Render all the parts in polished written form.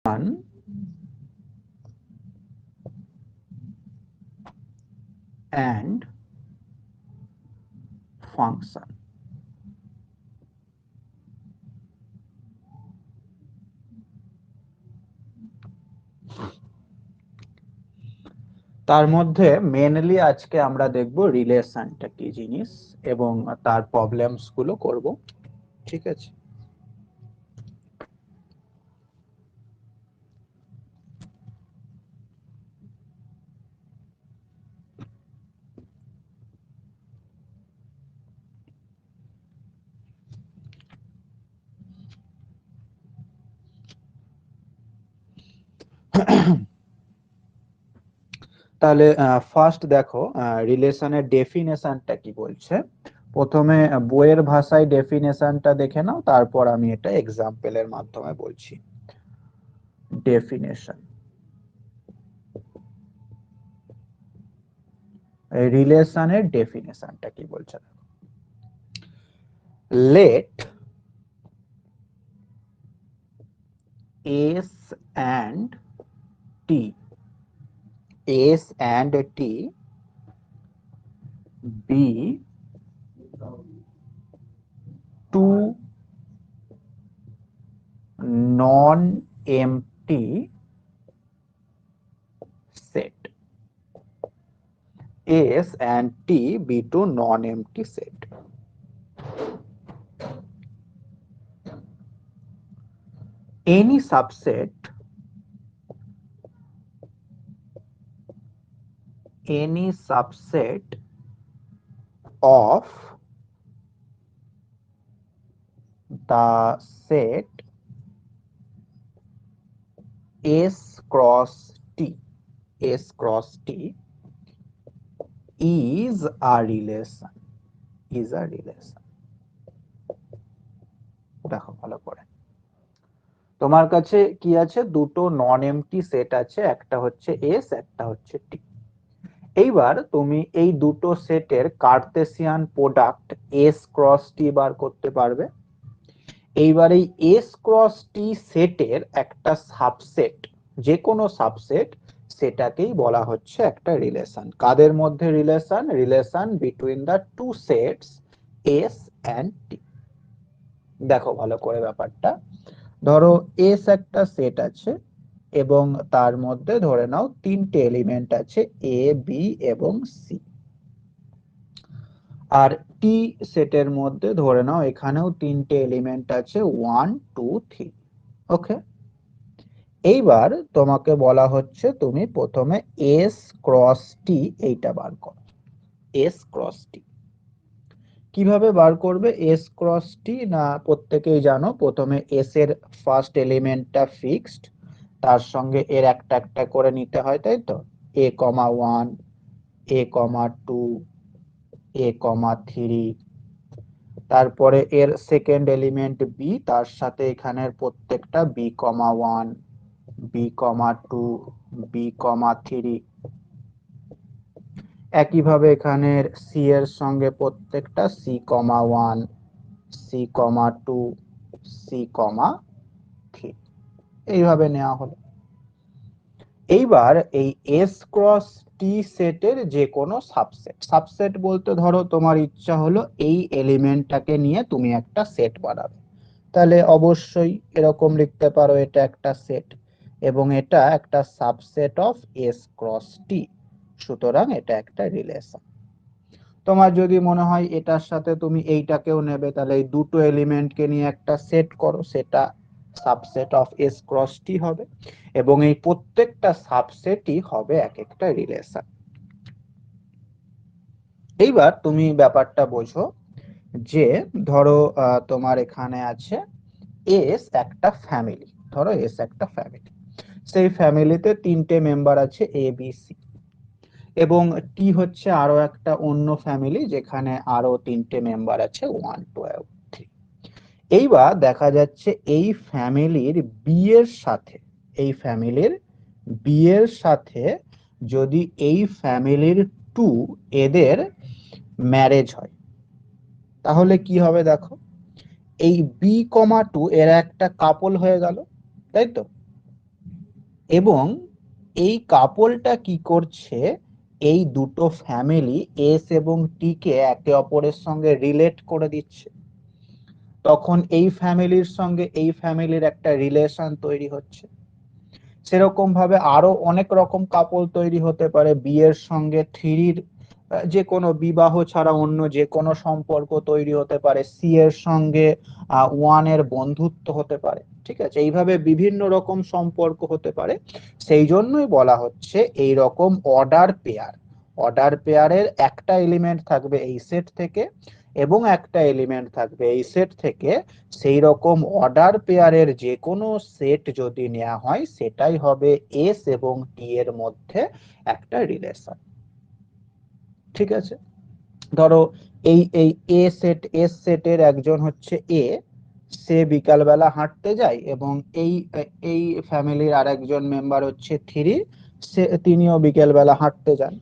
and function. তার মধ্যে mainly আজকে আমরা দেখব রিলেশনটা কি জিনিস এবং তার প্রবলেমস গুলো করব, ঠিক আছে? তাহলে ফার্স্ট দেখো রিলেশনের ডেফিনেশনটা কি বলছে। প্রথমে বইয়ের ভাষায় ডেফিনেশনটা দেখে নাও, তারপর আমি এটা এক্সাম্পলের মাধ্যমে বলছি। ডেফিনেশন, রিলেশনের ডেফিনেশনটা কি বলছে। Let S and T, S and T be two non-empty set. S and T be two non-empty set. Any subset of the set S cross T, S cross T is a relation, is a relation. দেখো ভালো করে, তোমার কাছে কি আছে, দুটো নন MT set আছে, একটা হচ্ছে এস, একটা হচ্ছে টি। এইবার তুমি এই দুটো সেটের Cartesian product S cross T বার করতে পারবে। এইবার এই এস ক্রস টি সেটের একটা সাবসেট, যে কোনো সাবসেট, সেটাকেই বলা হচ্ছে একটা রিলেশন। কাদের মধ্যে relation? Relation between the two sets S and T. দেখো ভালো করে ব্যাপারটা, ধরো এস একটা সেট আছে এবং তার মধ্যে ধরে নাও তিনটে এলিমেন্ট আছে, এ বি এবং সি। আর টি সেটের মধ্যে ধরে নাও এখানেও তিনটে এলিমেন্ট আছে, 1 2 3। ওকে, এইবার তোমাকে বলা হচ্ছে তুমি প্রথমে এস ক্রস টি এইটা বার করো। এস ক্রস টি কিভাবে বার করবে? এস ক্রস টি না প্রত্যেকেই জানো, প্রথমে এস এর ফার্স্ট এলিমেন্টটা ফিক্সড, তার সঙ্গে এর একটা একটা করে নিতে হয়, তাই তো? এ কমা 1, এ কমা 2, এ কমা 3। তারপরে এর সেকেন্ড এলিমেন্ট বি, তার সাথে এখানের প্রত্যেকটা B comma 1, B comma 2, B comma 3। একইভাবে এখানের সি এর সঙ্গে প্রত্যেকটা c comma 1, c comma 2, c comma 3, এইভাবে নেওয়া হলো। এইবার এই এস ক্রস টি সেটের যে কোনো সাবসেট, সাবসেট বলতে ধরো তোমার ইচ্ছা হলো এই এলিমেন্টটাকে নিয়ে তুমি একটা সেট বানাবে, তাহলে অবশ্যই এরকম লিখতে পারো, এটা একটা সেট এবং এটা একটা সাবসেট অফ এস ক্রস টি, সুতরাং এটা একটা রিলেশন। তোমার যদি মনে হয় এটার সাথে তুমি এইটাকেও নেবে, তাহলে এই দুটো এলিমেন্টকে নিয়ে একটা সেট করো, সেটা সাবসেট অফ এস ক্রস টি হবে এবং এই প্রত্যেকটা সাবসেটই হবে এক একটা রিলেশন। এইবার তুমি ব্যাপারটা বোঝো যে ধরো তোমার এখানে আছে এস একটা ফ্যামিলি, ধরো এস একটা ফ্যামিলি, সেই ফ্যামিলিতে তিনটে মেম্বার আছে এ বি সি, এবং টি হচ্ছে আরো একটা অন্য ফ্যামিলি যেখানে আরো তিনটে মেম্বার আছে 1 2 3। এইবার দেখা যাচ্ছে এই ফ্যামিলির বি এর সাথে, এই ফ্যামিলির বি এর সাথে যদি এই ফ্যামিলির 2 এদের ম্যারেজ হয়, তাহলে কি হবে দেখো, এই বি কমা 2 এরা একটা কাপল হয়ে গেল, তাই তো? এবং এই কাপলটা কি করছে, এই দুটো ফ্যামিলি এস এবং টি কে একে অপরের সঙ্গে রিলেট করে দিচ্ছে। তখন এই ফ্যামিলির সঙ্গে এই ফ্যামিলির একটা রিলেশন তৈরি হচ্ছে। সেরকম ভাবে আরো অনেক রকম কাপল তৈরি হতে পারে। বিয়ের সঙ্গে থ্রির যে কোনো বিবাহ ছাড়া অন্য যে কোনো সম্পর্ক তৈরি হতে পারে। সি এর সঙ্গে ওয়ান এর বন্ধুত্ব হতে পারে। ঠিক আছে, এইভাবে বিভিন্ন রকম সম্পর্ক হতে পারে। সেই জন্যই বলা হচ্ছে এই রকম অর্ডার পেয়ারের একটা এলিমেন্ট থাকবে এই সেট থেকে এবং একটা এলিমেন্ট থাকবে এই সেট থেকে। সেই রকম অর্ডার পেয়ারের যে কোনো সেট যদি নেওয়া হয় সেটাই হবে এস এবং টি এর মধ্যে একটা রিলেশন। ঠিক আছে, ধরো এই এই এস সেটের একজন হচ্ছে এ, সে বিকালবেলা হাঁটতে যায় এবং এই এই ফ্যামিলির আরেকজন মেম্বার হচ্ছে থ্রি, সে তিনিও বিকেলবেলা হাঁটতে যান।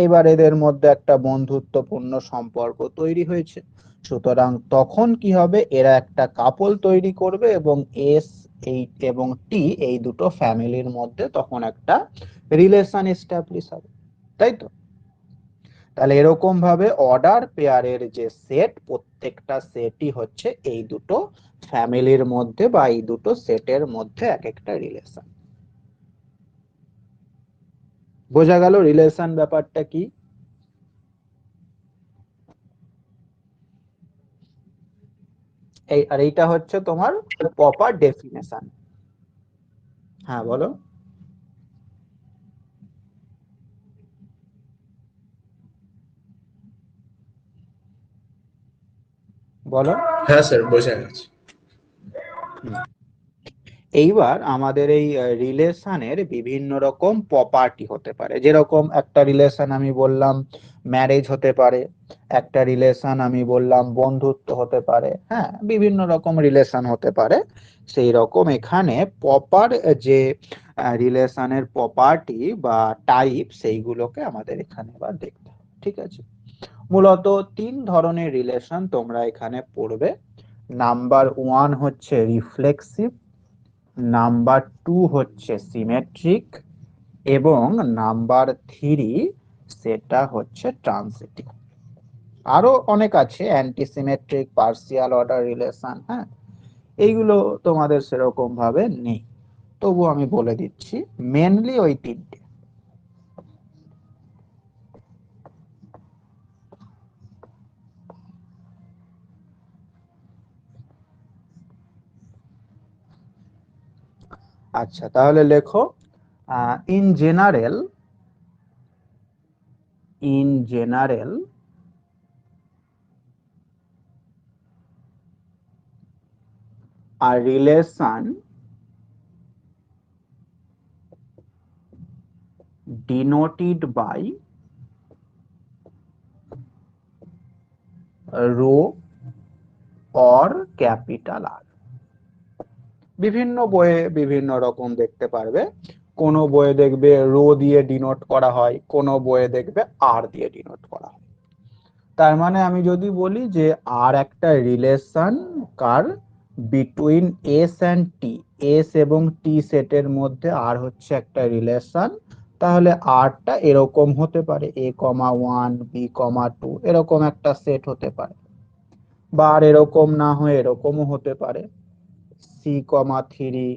এইবার এদের মধ্যে একটা বন্ধুত্বপূর্ণ সম্পর্ক তৈরি হয়েছে। সুতরাং তখন কি হবে, এরা একটা কাপল তৈরি করবে এবং এস এই এবং টি এই দুটো ফ্যামিলির মধ্যে তখন একটা রিলেশন এস্টাবলিশ হবে। তাই তো? তাহলে এরকম ভাবে অর্ডার পেয়ারের যে সেট, প্রত্যেকটা সেটই হচ্ছে এই দুটো ফ্যামিলির মধ্যে বা এই দুটো সেটের মধ্যে এক একটা রিলেশন। বোঝা গেল রিলেশন ব্যাপারটা কি? এই আর এইটা হচ্ছে তোমার প্রপার ডেফিনেশন। হ্যাঁ বলো। বলো। হ্যাঁ স্যার, বোঝা গেছে। এইবার আমাদের এই রিলেশনের বিভিন্ন রকম প্রপার্টি হতে পারে। যেরকম একটা রিলেশন আমি বললাম ম্যারেজ হতে পারে, একটা রিলেশন আমি বললাম বন্ধুত্ব হতে পারে, হ্যাঁ বিভিন্ন রকম রিলেশন হতে পারে। সেই রকম এখানে প্রপার যে রিলেশনের প্রপার্টি বা টাইপ সেইগুলোকে আমাদের এখানে এবার দেখতে হবে। ঠিক আছে, মূলত তিন ধরনের রিলেশন তোমরা এখানে পড়বে। নাম্বার ওয়ান হচ্ছে রিফ্লেক্সিভ, নাম্বার টু হচ্ছে সিমেট্রিক এবং নাম্বার থ্রি সেটা হচ্ছে ট্রানজিটিভ। আরো অনেক আছে, অ্যান্টিসিমেট্রিক, পার্সিয়াল অর্ডার রিলেশন, হ্যাঁ এইগুলো তোমাদের সেরকম ভাবে নেই, তবু আমি বলে দিচ্ছি মেনলি ওই তিনটে। আচ্ছা তাহলে লেখো, in general, in general a relation denoted by rho or capital R। বিভিন্ন বইয়ে বিভিন্ন রকম দেখতে পারবে, কোন বইয়ে দেখবে রো দিয়ে ডিনোট করা হয়, কোন বইয়ে দেখবে আর দিয়ে ডিনোট করা হয়। তার মানে আমি যদি বলি যে আর একটা relation car, between S and T, S এবং টি সেটের মধ্যে আর হচ্ছে একটা রিলেশন, তাহলে আরটা এরকম হতে পারে A comma one B comma two, এরকম একটা সেট হতে পারে। বা আর এরকম না হয়ে এরকমও হতে পারে সি কমা থ্রি,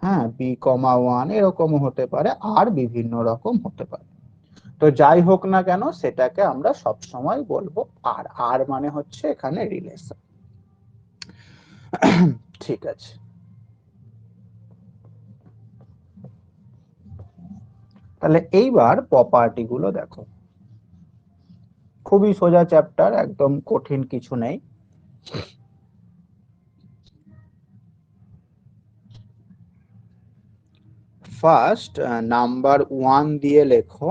হ্যাঁ বি কমা ওয়ান, এরকমও হতে পারে, আর বিভিন্ন রকম হতে পারে। তো যাই হোক না কেন সেটাকে আমরা সব সময় বলবো আর, আর মানে হচ্ছে এখানে রিলেশন। ঠিক আছে, তাহলে এইবার প্রপার্টি গুলো দেখো। খুবই সোজা চ্যাপ্টার, একদম কঠিন কিছু নেই। ফার্স্ট নাম্বার ওয়ান দিয়ে লেখো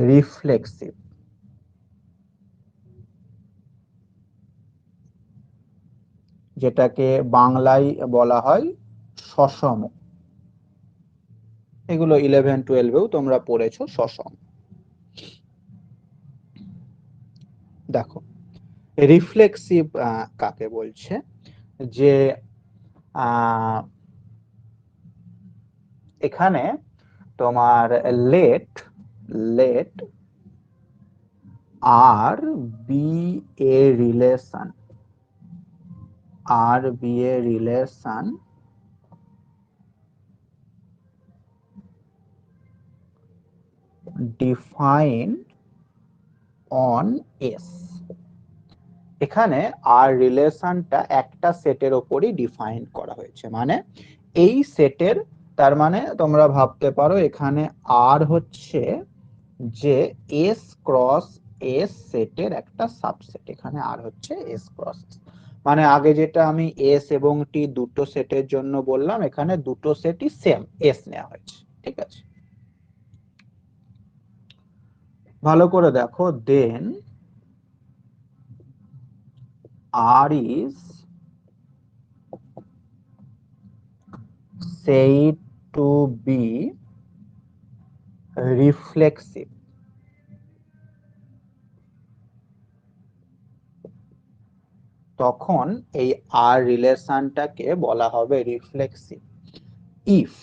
রিফ্লেক্সিভ, যেটাকে বাংলায় বলা হয় সসম। এগুলো 11-12-এও তোমরা পড়েছো সসম। দেখো রিফ্লেক্সিভ কাকে বলছে, যে এখানে তোমার let let R be a relation define on S. এখানে আর রিলেশনটা একটা সেটের ওপরই ডিফাইন করা হয়েছে, মানে এই সেটের, তার মানে তোমরা ভাবতে পারো এখানে আর হচ্ছে যে এস ক্রস এস সেটের একটা সাবসেট। এখানে আর হচ্ছে এস ক্রস এস, মানে আগে যেটা আমি এস এবং টি দুটো সেটের জন্য বললাম, এখানে দুটো সেটই সেম এস নেওয়া হয়েছে। ঠিক আছে, ভালো করে দেখো। দেন আর is said to be reflexive। তখন এই আর রিলেশনটাকে বলা হবে reflexive if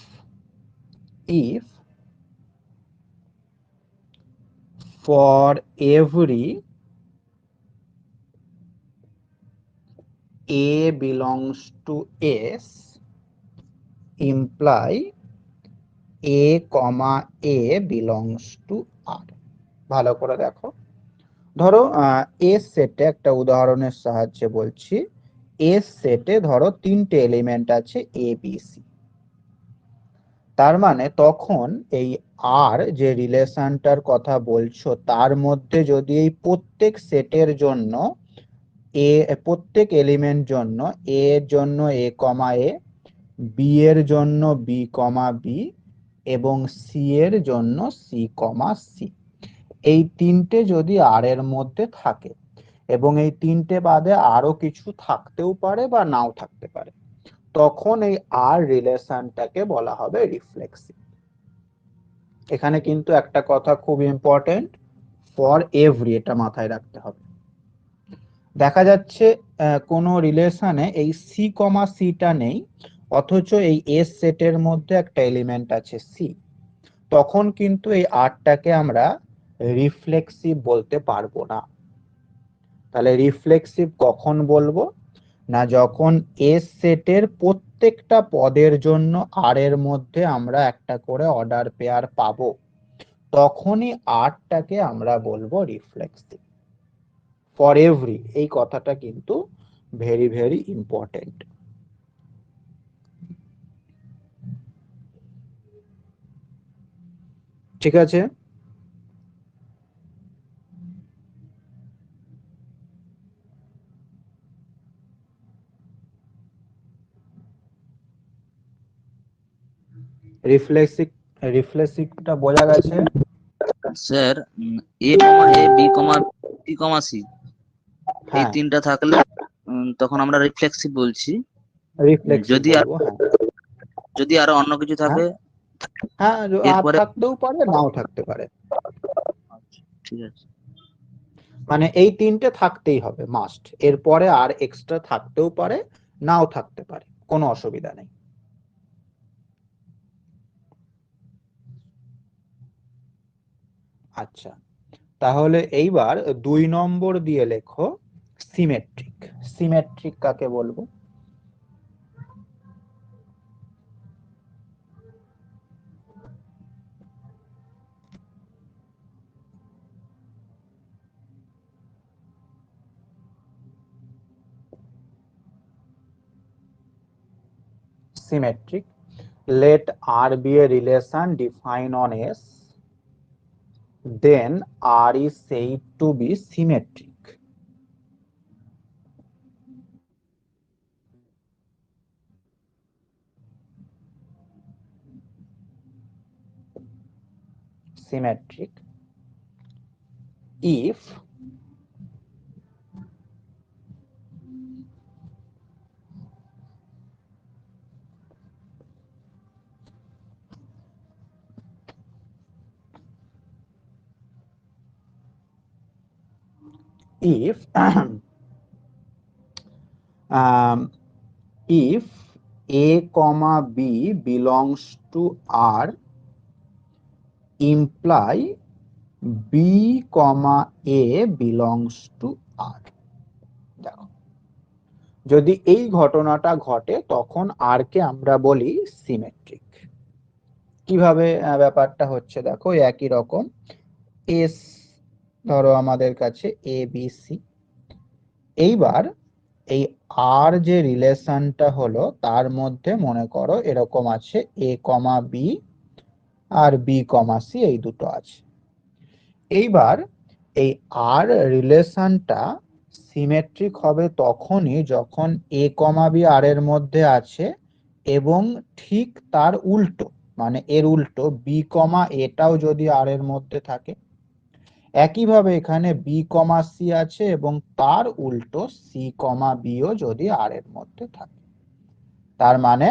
if for every a belongs to s imply a comma a belongs to r। ভালো করে দেখো, ধরো এস সেটে, একটা উদাহরণের সাহায্যে বলছি, এস সেটে ধরো তিনটে এলিমেন্ট আছে এ বি সি। তার মানে তখন এই আর যে রিলেশনটার কথা বলছো তার মধ্যে যদি এই প্রত্যেক সেটের জন্য এ, প্রত্যেক এলিমেন্ট জন্য এ এর জন্য এ কমা এ, বি এর জন্য বি কমা বি এবং সি এর জন্য সি কমা সি, এই তিনটে যদি আর এর মধ্যে থাকে, এবং এই তিনটে বাদে আরো কিছু থাকতেও পারে বা নাও থাকতে পারে, তখন এই আর রিলেশনটাকে বলা হবে রিফ্লেক্সিভ। এখানে কিন্তু একটা কথা খুব ইম্পর্টেন্ট, ফর এভরি, এটা মাথায় রাখতে হবে। দেখা যাচ্ছে কোনো রিলেশনে এই সি কমা সিটা নেই, অথচ এই এস সেটের মধ্যে একটা এলিমেন্ট আছে সি, তখন কিন্তু এই আরটাকে আমরা রিফ্লেক্সিভ বলতে পারবো না। তাহলে রিফ্লেক্সিভ কখন বলবো, না যখন এস সেটের প্রত্যেকটা পদের জন্য আর এর মধ্যে আমরা একটা করে অর্ডার পেয়ার পাবো, তখনই আরটাকে আমরা বলবো রিফ্লেক্সিভ। ফর এভরি, এই কথাটা কিন্তু ভেরি ভেরি ইম্পর্টেন্ট। ঠিক আছে, রিফ্লেক্সিভ রিফ্লেক্সিভটা বোঝা গেছে? Sir A comma A B comma B comma C এই হ্যাঁ, তিনটা থাকলে তখন আমরা রিফ্লেক্সিভ বলছি। রিফ্লেক্সিভ যদি বলবো। হ্যাঁ যদি আরো অন্য কিছু হ্যাঁ থাকে হ্যাঁ, আর এরপরে। থাকতেও পারে নাও থাকতে পারে, আচ্ছা, ঠিক আছে। মানে এই তিনটে থাকতেই হবে মাস্ট, এরপরে আর এক্সট্রা থাকতেও পারে নাও থাকতে পারে, কোনো অসুবিধা নেই। আচ্ছা, তাহলে এইবার 2 নম্বর দিয়ে লেখো সিমেট্রিক। সিমেট্রিক কাকে বলবো? Symmetric. Let R be a relation defined on S, then R is said to be symmetric. Symmetric if if if a comma b belongs to R imply b comma a belongs to R। দেখো, যদি এই ঘটনাটা ঘটে তখন আর কে আমরা বলি symmetric. কিভাবে ব্যাপারটা হচ্ছে দেখো, একই রকম এস ধরো আমাদের কাছে এ বি সি। এইবার এই আর যে রিলেশনটা হলো তার মধ্যে মনে করো এরকম আছে এ কমা বি আর বি কমা সি, এই দুটো আছে। এইবার এই আর রিলেশনটা সিমেট্রিক হবে তখনই যখন এ কমা বি আর এর মধ্যে আছে এবং ঠিক তার উল্টো, মানে এর উল্টো বি কমা এটাও যদি আর এর মধ্যে থাকে। একইভাবে এখানে বি কমা সি আছে এবং তার উল্টো সি কমা বিও যদি আর এর মধ্যে থাকে। তার মানে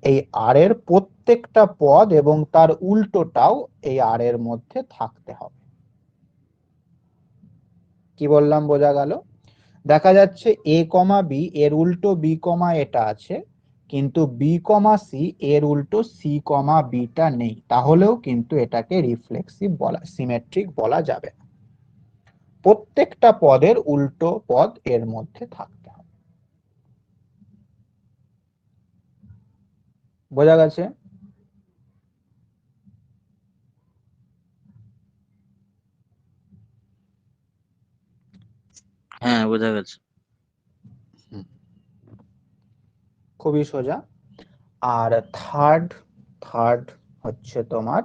এই আর এর প্রত্যেকটা পদ এবং তার উল্টোটাও এই আর এর মধ্যে থাকতে হবে। কি বললাম বোঝা গেল? দেখা যাচ্ছে এ কমা বি এর উল্টো বি কমা এটা আছে, কিন্তু বি কমা সি এর উল্টো সি কমা বিটা নেই, তাহলেও কিন্তু এটাকে রিফ্লেক্সিভ বলা, সিমেট্রিক বলা যাবে না। প্রত্যেকটা পদের উল্টো পদ এর মধ্যে থাকতে হবে। বোঝা গেছে? হ্যাঁ, বোঝা গেছে। খুবই সোজা। আর থার্ড থার্ড হচ্ছে তোমার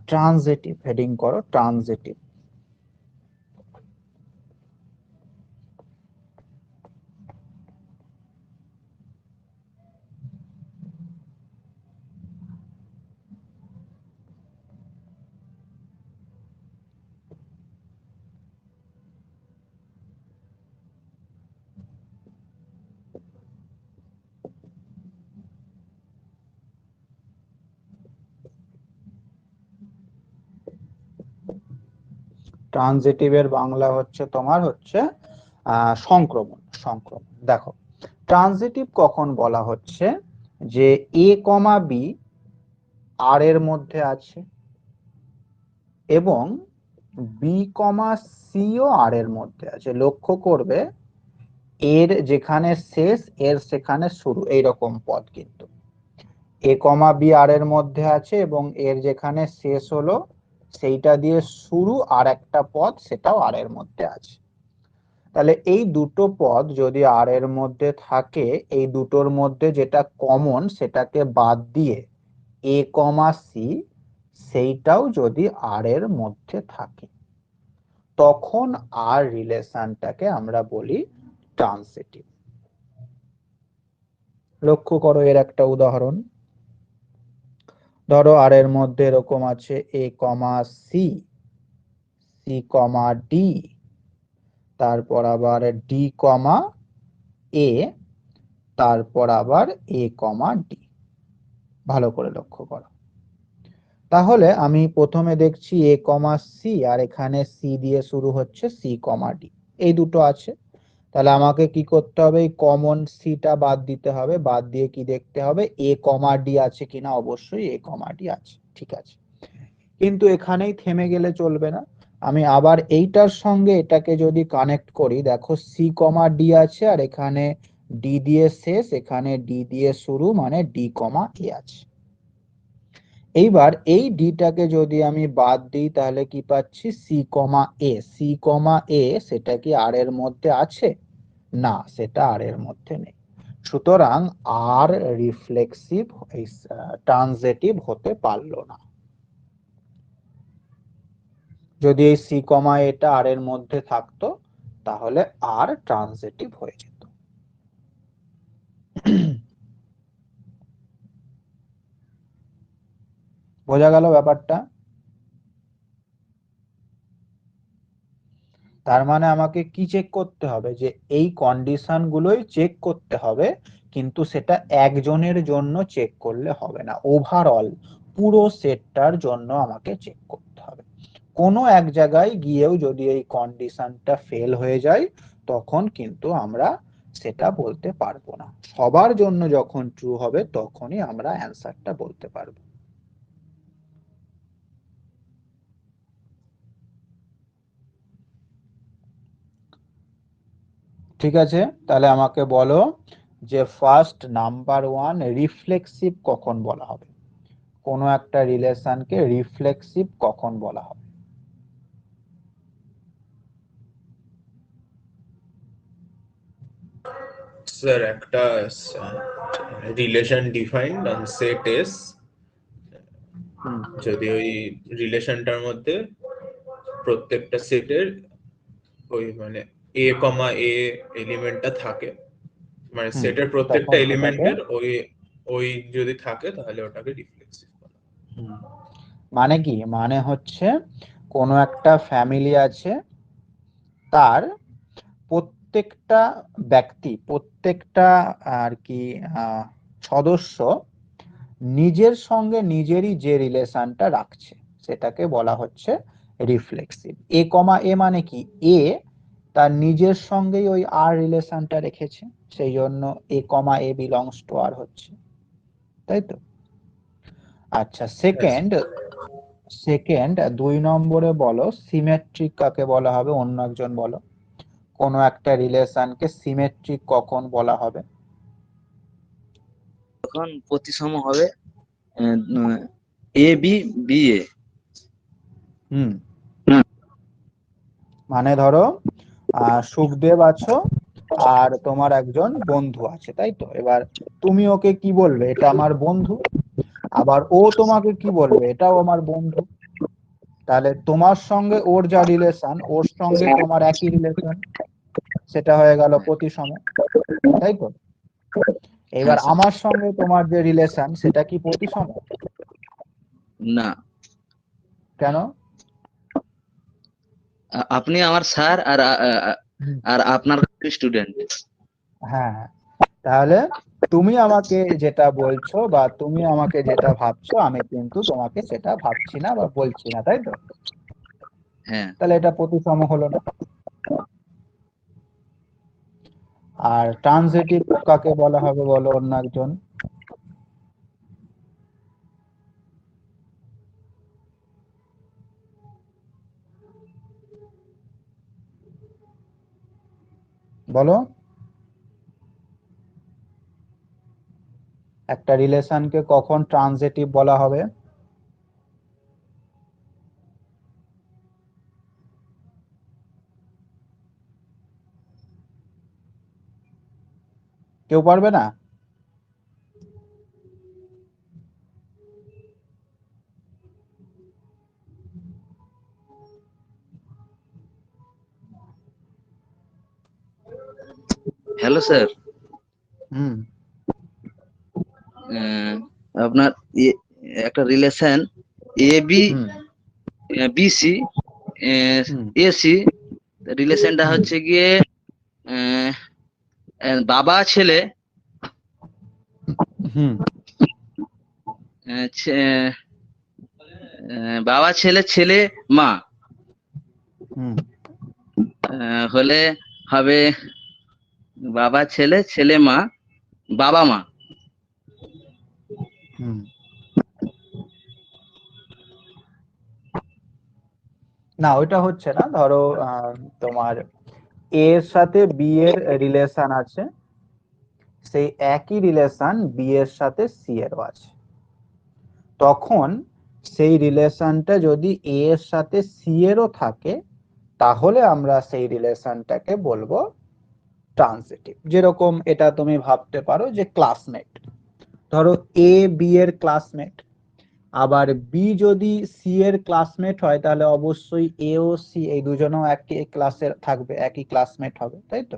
ট্রানজিটিভ। হেডিং করো ট্রানজিটিভ। ট্রানজিটিভের বাংলা হচ্ছে তোমার হচ্ছে সংক্রমণ। সংক্রমণ। দেখো, ট্রানজিটিভ কখন বলা হচ্ছে? যে এ কমা বি আর এর মধ্যে আছে এবং বি কমা সিও আর এর মধ্যে আছে। লক্ষ্য করবে এর যেখানে শেষ এর সেখানে শুরু, এইরকম পদ কিন্তু এ কমা বি আর এর মধ্যে আছে এবং এর যেখানে শেষ হলো সেইটা দিয়ে শুরু আর একটা পদ, সেটাও আর এর মধ্যে আছে। তাহলে এই দুটো পদ যদি আর এর মধ্যে থাকে, এই দুটোর মধ্যে যেটা কমন সেটাকে বাদ দিয়ে এ কমা সি সেইটাও যদি আর এর মধ্যে থাকে, তখন আর রিলেশনটাকে আমরা বলি ট্রানজিটিভ। লক্ষ্য করো এর একটা উদাহরণ। ধরো আর এর মধ্যে এরকম আছে এ কমা সি, সি কমা ডি, তারপর আবার ডি কমা এ, তারপর আবার এ কমা ডি। ভালো করে লক্ষ্য করো। তাহলে আমি প্রথমে দেখছি এ কমা সি আর এখানে সি দিয়ে শুরু হচ্ছে সি কমা ডি, এই দুটো আছে। তাহলে আমাকে কি করতে হবে? এই কমন সিটা বাদ দিতে হবে। বাদ দিয়ে কি দেখতে হবে? এ কমা ডি আছে কিনা। অবশ্যই এ কমা ডি আছে, ঠিক আছে। কিন্তু এখানেই থেমে গেলে চলবে না। আমি আবার এইটার সঙ্গে এটাকে যদি কানেক্ট করি, দেখো সি কমা ডি আছে আর এখানে ডি দিয়ে শেষ, এখানে ডি দিয়ে শুরু, মানে ডি কমা এ আছে। এইবার এই ডিটাকে যদি আমি বাদ দিই তাহলে কি পাচ্ছি? সি কমা এ। সি কমা এ সেটা কি আর এর মধ্যে আছে? না, সেটা আর এর মধ্যে নেই। সুতরাং আর রিফ্লেক্সিভ ট্রানজিটিভ হতে পারলো না। যদি এই সি কমা এটা আর এর মধ্যে থাকতো তাহলে আর ট্রানজিটিভ হয়ে যেত। বোঝা গেল ব্যাপারটা? তার মানে আমাকে কি চেক করতে হবে? যে এই কন্ডিশন গুলোই চেক করতে হবে, কিন্তু সেটা একজনের জন্য চেক করলে হবে না, ওভারঅল পুরো সেটটার জন্য আমাকে চেক করতে হবে। কোনো এক জায়গায় গিয়েও যদি এই কন্ডিশনটা ফেল হয়ে যায় তখন কিন্তু আমরা সেটা বলতে পারবো না। সবার জন্য যখন ট্রু হবে তখনই আমরা অ্যান্সারটা বলতে পারবো। ঠিক আছে, তাহলে আমাকে বলো যে ফার্স্ট নাম্বার 1 রিফ্লেক্সিভ কখন বলা হবে, কোনো একটা রিলেশনকে রিফ্লেক্সিভ কখন বলা হবে? স্যার একটা relation defined on set S, যদি ওই রিলেশনটার মধ্যে প্রত্যেকটা সেটের ওই মানে এ কমা এ এলিমেন্টটা থাকে, মানে সেটের প্রত্যেকটা তখন এলিমেন্টের ওই ওই যদি থাকে তাহলে ওটাকে রিফ্লেক্সিভ বলা হয়। মানে কি, মানে হচ্ছে কোনো একটা ফ্যামিলি আছে, তার প্রত্যেকটা ব্যক্তি, প্রত্যেকটা আর কি সদস্য নিজের সঙ্গে নিজেরই যে রিলেশনটা রাখছে সেটাকে বলা হচ্ছে রিফ্লেক্সিভ। এ কমা এ মানে কি, এ তার নিজের সঙ্গেই ওই আর রিলেশনটা রেখেছে, সেই জন্য এ কমা এ বিলংস টু আর হচ্ছে, তাই তো? আচ্ছা, সেকেন্ড 2 নম্বরে বলো সিমেট্রিক কাকে বলা হবে, অন্য একজন বলো কোনো একটা রিলেশনকে সিমেট্রিক কখন বলা হবে? তখন প্রতিসম হবে এ বি বি এ। মানে ধরো সুখদেব আছো আর তোমার একজন বন্ধু আছে, তাই তো? এবার তুমি ওকে কি বলবে, এটা আমার বন্ধু, আবার ও তোমাকে কি বলবে, এটাও আমার বন্ধু। তাহলে তোমার সঙ্গে ওর যা রিলেশন, ওর সঙ্গে তোমার একই রিলেশন, সেটা হয়ে গেল প্রতিসম, তাই তো? এবার হ্যাঁ স্যার। আমার সঙ্গে তোমার যে রিলেশন সেটা কি প্রতিসম? না, কেন? আপনি আমার স্যার আর আর আপনার স্টুডেন্ট। হ্যাঁ, তাহলে তুমি আমাকে যেটা বলছো বা তুমি আমাকে যেটা ভাবছো, আমি কিন্তু তোমাকে সেটা ভাবছি না বা বলছি না, তাই তো? হ্যাঁ। তাহলে এটা প্রতিসম হলো না। আর ট্রানজিটিভ কাকে বলা হবে বলো, অন্য একজন? বলো, একটা রিলেশনকে কখন ট্রানজিটিভ বলা হবে? কেউ পারবে না? Hello sir. হুম আপনার একটা relation A B B C A C, রিলেশনটা হচ্ছে গিয়ে বাবা ছেলে, বাবা ছেলে ছেলে মা, হলে হবে বাবা ছেলে ছেলে মা বাবা মা। না, ওইটা হচ্ছে না। ধরো তোমার এ এর সাথে বি এর রিলেশন আছে, সেই একই রিলেশন বি এর সাথে সি এরও আছে, তখন সেই রিলেশনটা যদি এ এর সাথে সি এরও থাকে তাহলে আমরা সেই রিলেশনটাকে বলবো ট্রানজিটিভ। যেরকম এটা তুমি ভাবতে পারো যে ক্লাসমেট, ধরো এ বি এর ক্লাসমেট, আবার বি যদি সি এর ক্লাসমেট হয় তাহলে অবশ্যই এ ও সি এই দুজনও একই ক্লাসের থাকবে, একই ক্লাসমেট হবে, তাই তো?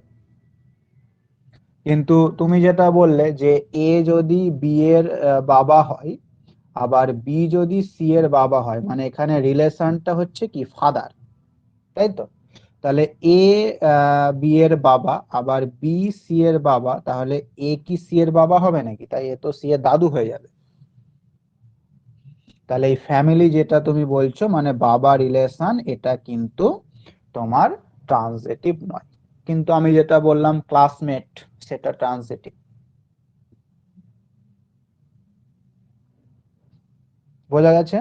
কিন্তু তুমি যেটা বললে যে এ যদি বি এর বাবা হয় আবার বি যদি সি এর বাবা হয়, মানে এখানে রিলেশনটা হচ্ছে কি ফাদার, তাই তো? তাহলে এ বি এর বাবা আবার বি সি এর বাবা, তাহলে এ কি সি এর বাবা হবে নাকি? তাই এ তো সি এর দাদু হয়ে যাবে। তাহলে এই ফ্যামিলি যেটা তুমি বলছো মানে বাবা রিলেশন, এটা কিন্তু তোমার ট্রানজিটিভ নয়। কিন্তু আমি যেটা বললাম ক্লাসমেট সেটা ট্রান্সিটিভ। বোঝা গেছে?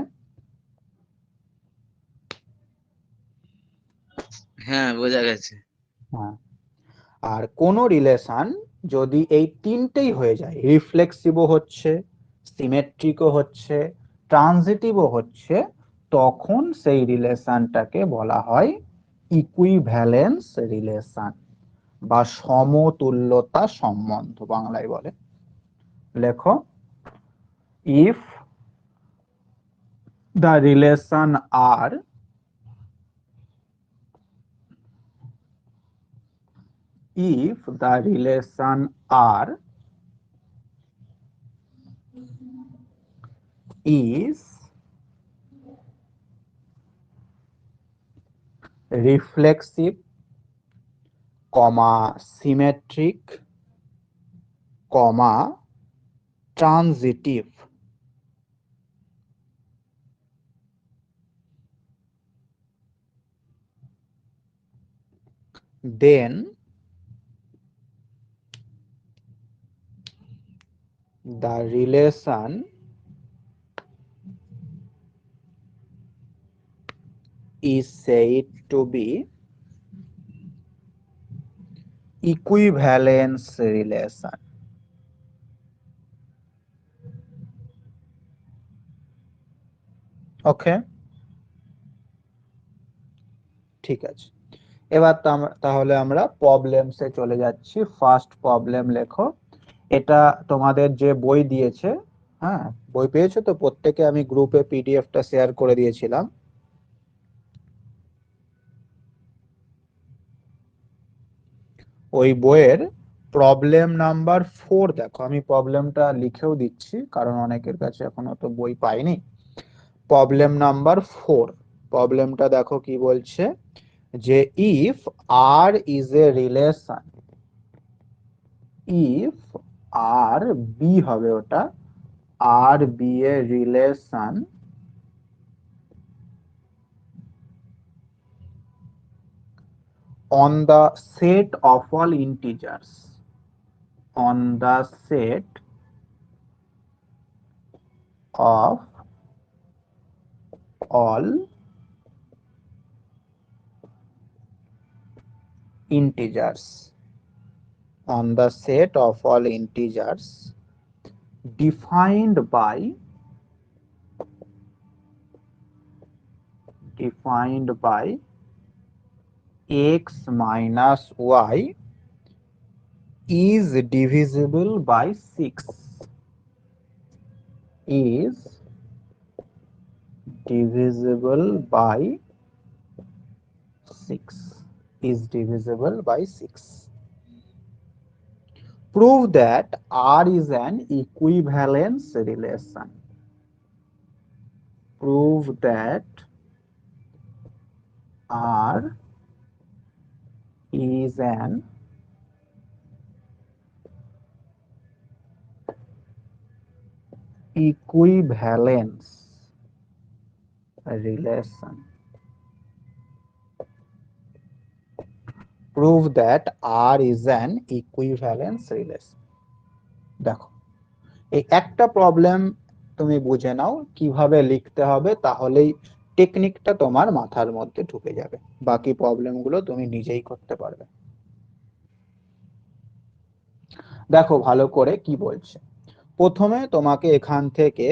হ্যাঁ বোঝা গেছে। হ্যাঁ। আর কোন রিলেশন যদি এই তিনটেই হয়ে যায়, রিফ্লেক্সিভও হচ্ছে, সিমেট্রিকও হচ্ছে, ট্রানজিটিভও হচ্ছে, তখন সেই রিলেশনটাকে বলা হয় ইকুইভ্যালেন্স রিলেশন বা সমতুল্যতা সম্বন্ধ বাংলায় বলে। লেখো, if the relation R if the relation R is reflexive, symmetric, transitive, then the relation is said to be equivalence relation. ওকে, ঠিক আছে। এবার তাহলে আমরা প্রবলেমসে চলে যাচ্ছি। ফার্স্ট প্রবলেম লেখো। এটা তোমাদের যে বই দিয়েছে, হ্যাঁ বই পেয়েছো তো প্রত্যেকে? আমি গ্রুপে পিডিএফটা শেয়ার করে দিয়েছিলাম। ওই বইয়ের প্রবলেম নাম্বার 4 দেখো, আমি প্রবলেমটা লিখেও দিচ্ছি কারণ অনেকের কাছে এখনো তো বই পাইনি। প্রবলেম নাম্বার 4, প্রবলেমটা দেখো কি বলছে, যে if R is a relation, if R be হবে ওটা, R be a relation on the set of all integers, on the set of all integers, on the set of all integers defined by x minus y is divisible by 6, is divisible by 6, is divisible by 6. Prove that R is an equivalence relation. Prove that R is an equivalence relation. Prove that R is an equivalence relation. দেখো, এই একটা problem তুমি বুঝে নাও কিভাবে লিখতে হবে, তাহলেই টেকনিকটা তোমার মাথার মধ্যে ঢুকে যাবে। বাকি প্রবলেমগুলো তুমি নিজেই করতে পারবে। দেখো ভালো করে কি বলছে। প্রথমে তোমাকে এখান থেকে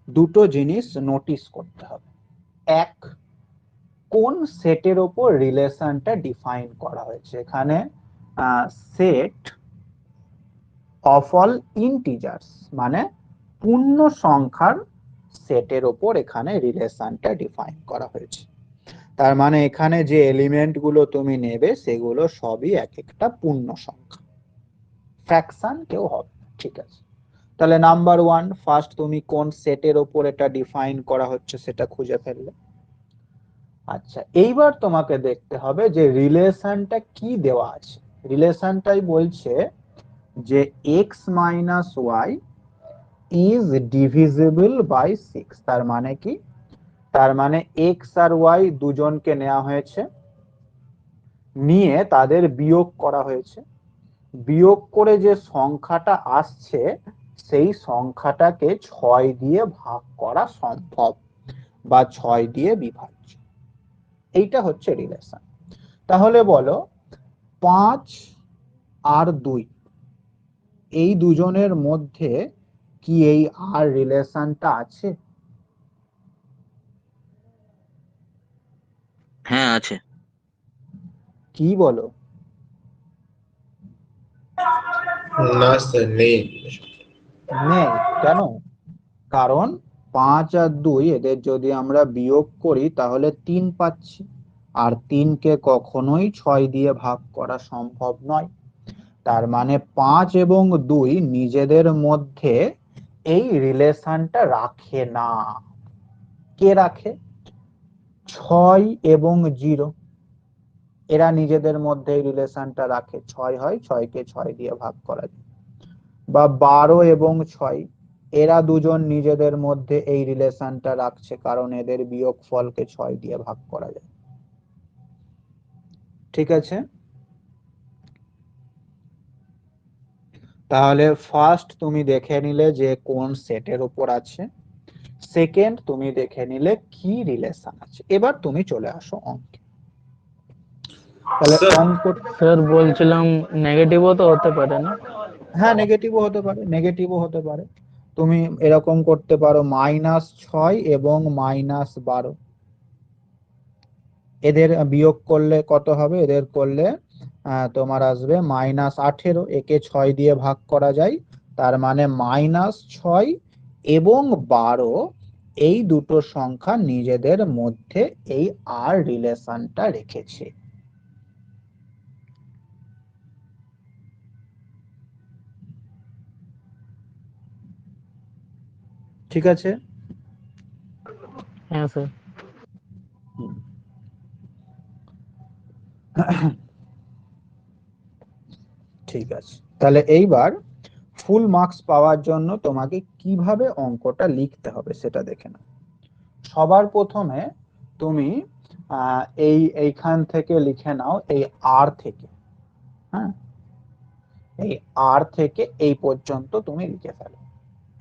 দুটো জিনিস নোটিস করতে হবে। এক, কোন সেটের উপর রিলেশনটা ডিফাইন করা হয়েছে। এখানে সেট অফ অল ইন্টিজার্স মানে পূর্ণ সংখ্যার সেটের উপর এখানে রিলেশনটা ডিফাইন করা হয়েছে। তার মানে এখানে যে এলিমেন্ট গুলো তুমি নেবে সেগুলো সবই এক একটা পূর্ণ সংখ্যা, ফ্র্যাকশন কেউ হবে। ঠিক আছে, তাহলে নাম্বার 1, ফার্স্ট তুমি কোন সেটের উপর এটা ডিফাইন করা হচ্ছে সেটা খুঁজে ফেললে। আচ্ছা, এইবার তোমাকে দেখতে হবে যে রিলেশনটা কি দেওয়া আছে। রিলেশনটাই বলছে যে x minus Y is divisible by 6। তার মানে কি? তার মানে x আর y দুজনকে নেওয়া হয়েছে, নিয়ে তাদের বিয়োগ করা হয়েছে, বিয়োগ করে যে সংখ্যাটা আসছে সেই সংখ্যাটাকে 6 দিয়ে ভাগ করা সম্ভব বা 6 দিয়ে বিভাজ্য। এইটা হচ্ছে রিলেশন। তাহলে বলো 5 আর 2 এই দুজনের মধ্যে কি এই আর রিলেশনটা আছে? হ্যাঁ আছে। কি বলো? না স্যার, নেই। নেই। কেন? কারণ 5 আর 2 এদের যদি আমরা বিয়োগ করি তাহলে 3 পাচ্ছি, আর 3কে কখনোই 6 দিয়ে ভাগ করা সম্ভব নয়। তার মানে 5 এবং 2 নিজেদের মধ্যে এই রিলেশনটা রাখে না। কে রাখে? 6 এবং 0 এরা নিজেদের মধ্যে এই রিলেশনটা রাখে। 6 হয়, 6কে 6 দিয়ে ভাগ করা যায়। বা 12 এবং 6 এরা দুজন নিজেদের মধ্যে এই রিলেশনটা রাখছে, কারণ এদের বিয়োগফলকে 6 দিয়ে ভাগ করা যায়। ঠিক আছে, তাহলে ফার্স্ট তুমি দেখে নিলে যে কোন সেটের উপর আছে, সেকেন্ড তুমি দেখে নিলে কি রিলেশন আছে। এবার তুমি চলে আসো অঙ্কে। তাহলে স্যার, অঙ্ক, স্যার বলছিলাম নেগেটিভও তো হতে পারে না? হ্যাঁ নেগেটিভও হতে পারে, নেগেটিভও হতে পারে। তুমি এরকম করতে পারো -6 এবং -12, এদের বিয়োগ করলে কত হবে? এদের করলে তোমার আসবে -18। একে 6 দিয়ে ভাগ করা যায়, তার মানে -6 এবং 12 এই দুটো সংখ্যা নিজেদের মধ্যে এই আর রিলেশনটা রেখেছে। ঠিক আছে। হ্যাঁ স্যার। ঠিক আছে, তাহলে এইবার ফুল মার্কস পাওয়ার জন্য তোমাকে কিভাবে অঙ্কটা লিখতে হবে সেটা দেখে নাও। সবার প্রথমে তুমি এইখান থেকে লিখে নাও, এই আর থেকে, হ্যাঁ এই আর থেকে এই পর্যন্ত তুমি লিখে ফেলো।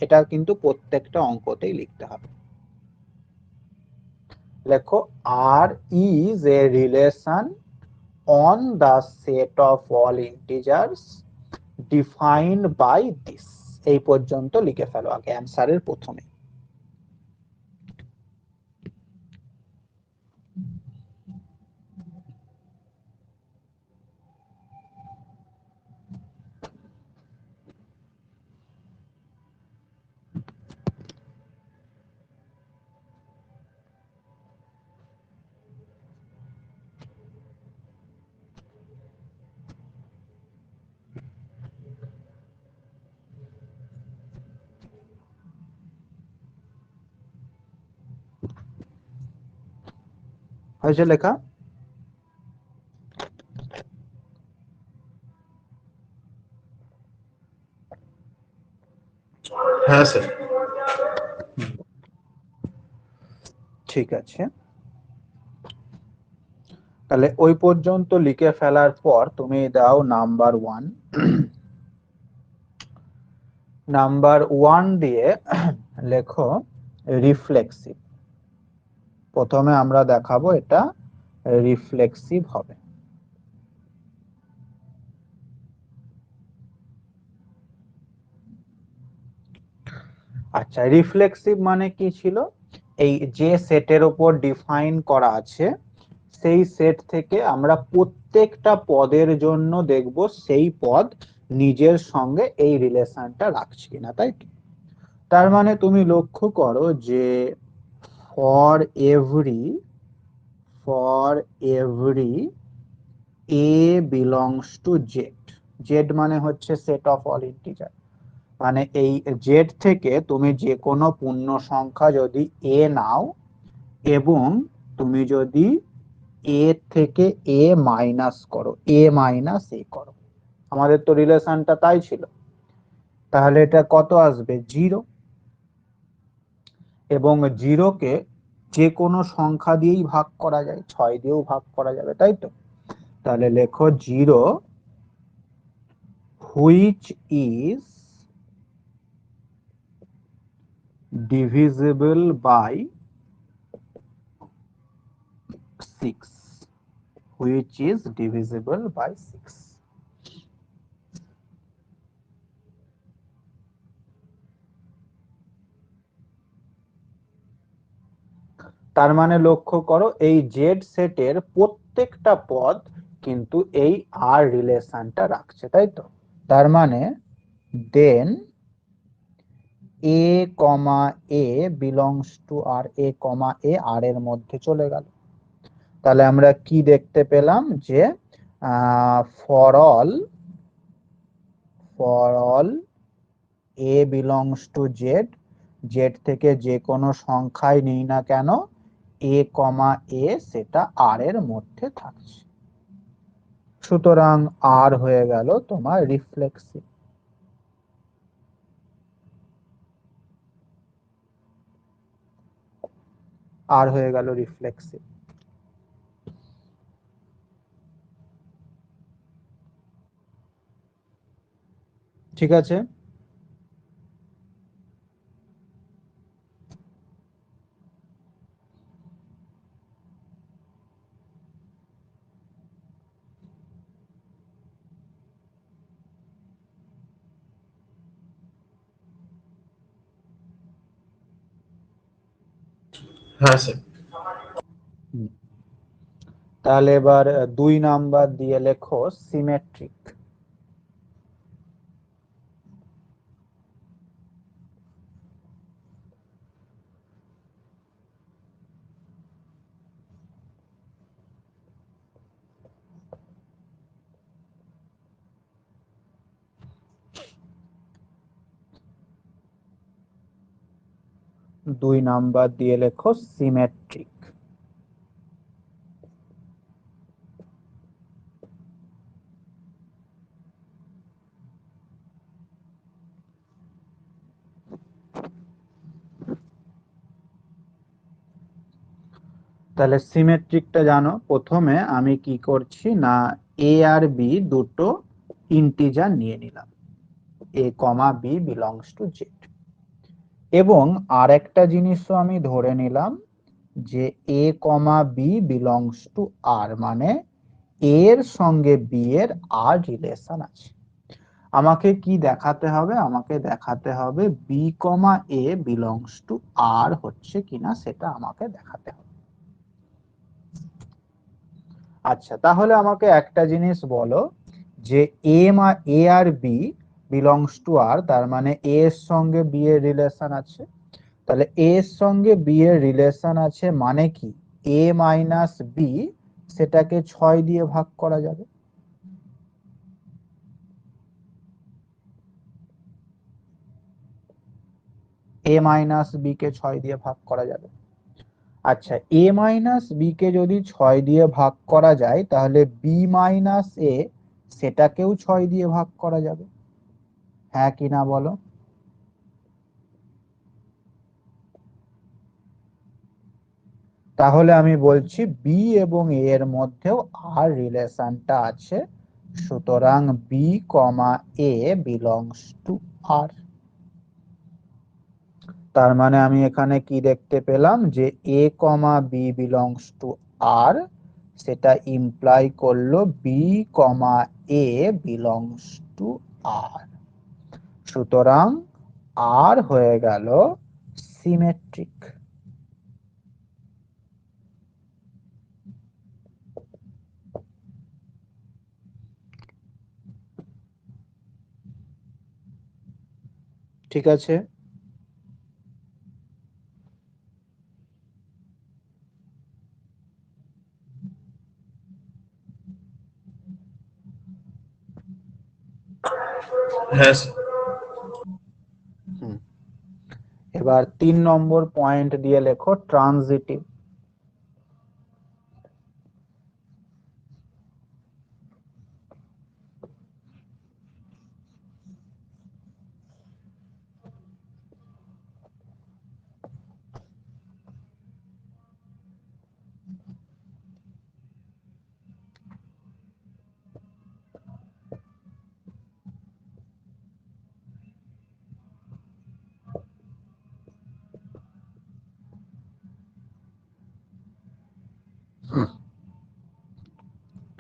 এটা কিন্তু প্রত্যেকটা অঙ্কতেই লিখতে হবে। লেখো R is a relation on the set of all integers defined by this. এই পর্যন্ত লিখে ফেলো আগে অ্যান্সারের প্রথমে। হয়েছে লেখা? হ্যাঁ স্যার। ঠিক আছে, তাহলে ওই পর্যন্ত লিখে ফেলার পর তুমি দাও নাম্বার 1। নাম্বার 1 দিয়ে লেখো রিফ্লেক্সিভ। প্রথমে আমরা দেখাবো এটা রিফ্লেক্সিভ হবে। আচ্ছা, রিফ্লেক্সিভ মানে কি ছিল? এই যে সেটের উপর ডিফাইন করা আছে সেই সেট থেকে আমরা প্রত্যেকটা পদের জন্য দেখব সেই পদ নিজের সঙ্গে এই রিলেশনটা রাখছে কিনা, তাই তো? তার মানে তুমি লক্ষ্য করো যে for every A belongs to Z, Z মানে হচ্ছে সেট অফ অল ইন্টিজার, মানে এই জেড থেকে তুমি যে কোনো পূর্ণ সংখ্যা যদি এ নাও এবং তুমি যদি এ থেকে এ মাইনাস করো, এ মাইনাস এ করো, আমাদের তো রিলেশনটা তাই ছিল, তাহলে এটা কত আসবে? 0। এবং 0কে যে কোনো সংখ্যা দিয়েই ভাগ করা যায়, 6 দিয়েও ভাগ করা যাবে, তাই তো? তাহলে লেখো 0 which is divisible by 6, which is divisible by 6. তার মানে লক্ষ্য করো এই জেড সেটের প্রত্যেকটা পদ কিন্তু এই আর রিলেশনটা রাখছে, তাই তো? তার মানে দেন এ কমা এ বিলংস টু আর, এ কমা এ আর এর মধ্যে চলে গেল। তাহলে আমরা কি দেখতে পেলাম যে for all A belongs to Z, Z থেকে যে কোনো সংখ্যাই নিই না কেন এ কমা এ সেটা আর এর মধ্যে থাকছে। সুতরাং আর হয়ে গেল তোমার রিফ্লেক্সিভ। আর হয়ে গেল রিফ্লেক্সিভ। ঠিক আছে, হ্যাঁ স্যার। তাহলে এবার 2 নাম্বার দিয়ে লেখো সিমেট্রিক। দুই নাম্বার দিয়ে লেখো সিমেট্রিক। তাহলে সিমেট্রিকটা জানো, প্রথমে আমি কি করছি না এ আর বি দুটো ইন্টিজার নিয়ে নিলাম, এ comma B belongs to Z, এবং আর একটা জিনিসও আমি ধরে নিলাম যে A comma B belongs to আর, মানে এর সঙ্গে বি এর আর রিলেশন আছে। আমাকে কি দেখাতে হবে? আমাকে দেখাতে হবে B comma A belongs to R হচ্ছে কিনা, সেটা আমাকে দেখাতে হবে। আচ্ছা, তাহলে আমাকে একটা জিনিস বলো যে এ আর বি বিলংস টু আর, তার মানে এ এর সঙ্গে বি এর রিলেশন আছে। তাহলে এ এর সঙ্গে বি এর রিলেশন আছে মানে কি এ মাইনাস বি, সেটাকে 6 দিয়ে ভাগ করা যাবে। এ মাইনাস বি কে 6 দিয়ে ভাগ করা যাবে। আচ্ছা, এ মাইনাস বি কে যদি 6 দিয়ে ভাগ করা যায় তাহলে বি মাইনাস এ সেটাকেও 6 দিয়ে ভাগ করা যাবে, হ্যাঁ কি না বলো? তাহলে আমি বলছি বি এবং এ এর মধ্যেও আর রিলেশনটা আছে, সুতরাং B comma A belongs to R. তার মানে আমি এখানে কি দেখতে পেলাম যে A comma B belongs to R, সেটা ইমপ্লাই করলো B comma A belongs to R, সুতরাং আর হয়ে গেল সিমেট্রিক। ঠিক আছে, হ্যাঁ স্যার। এবার 3 নম্বর পয়েন্ট দিয়ে লেখো ট্রানজিটিভ।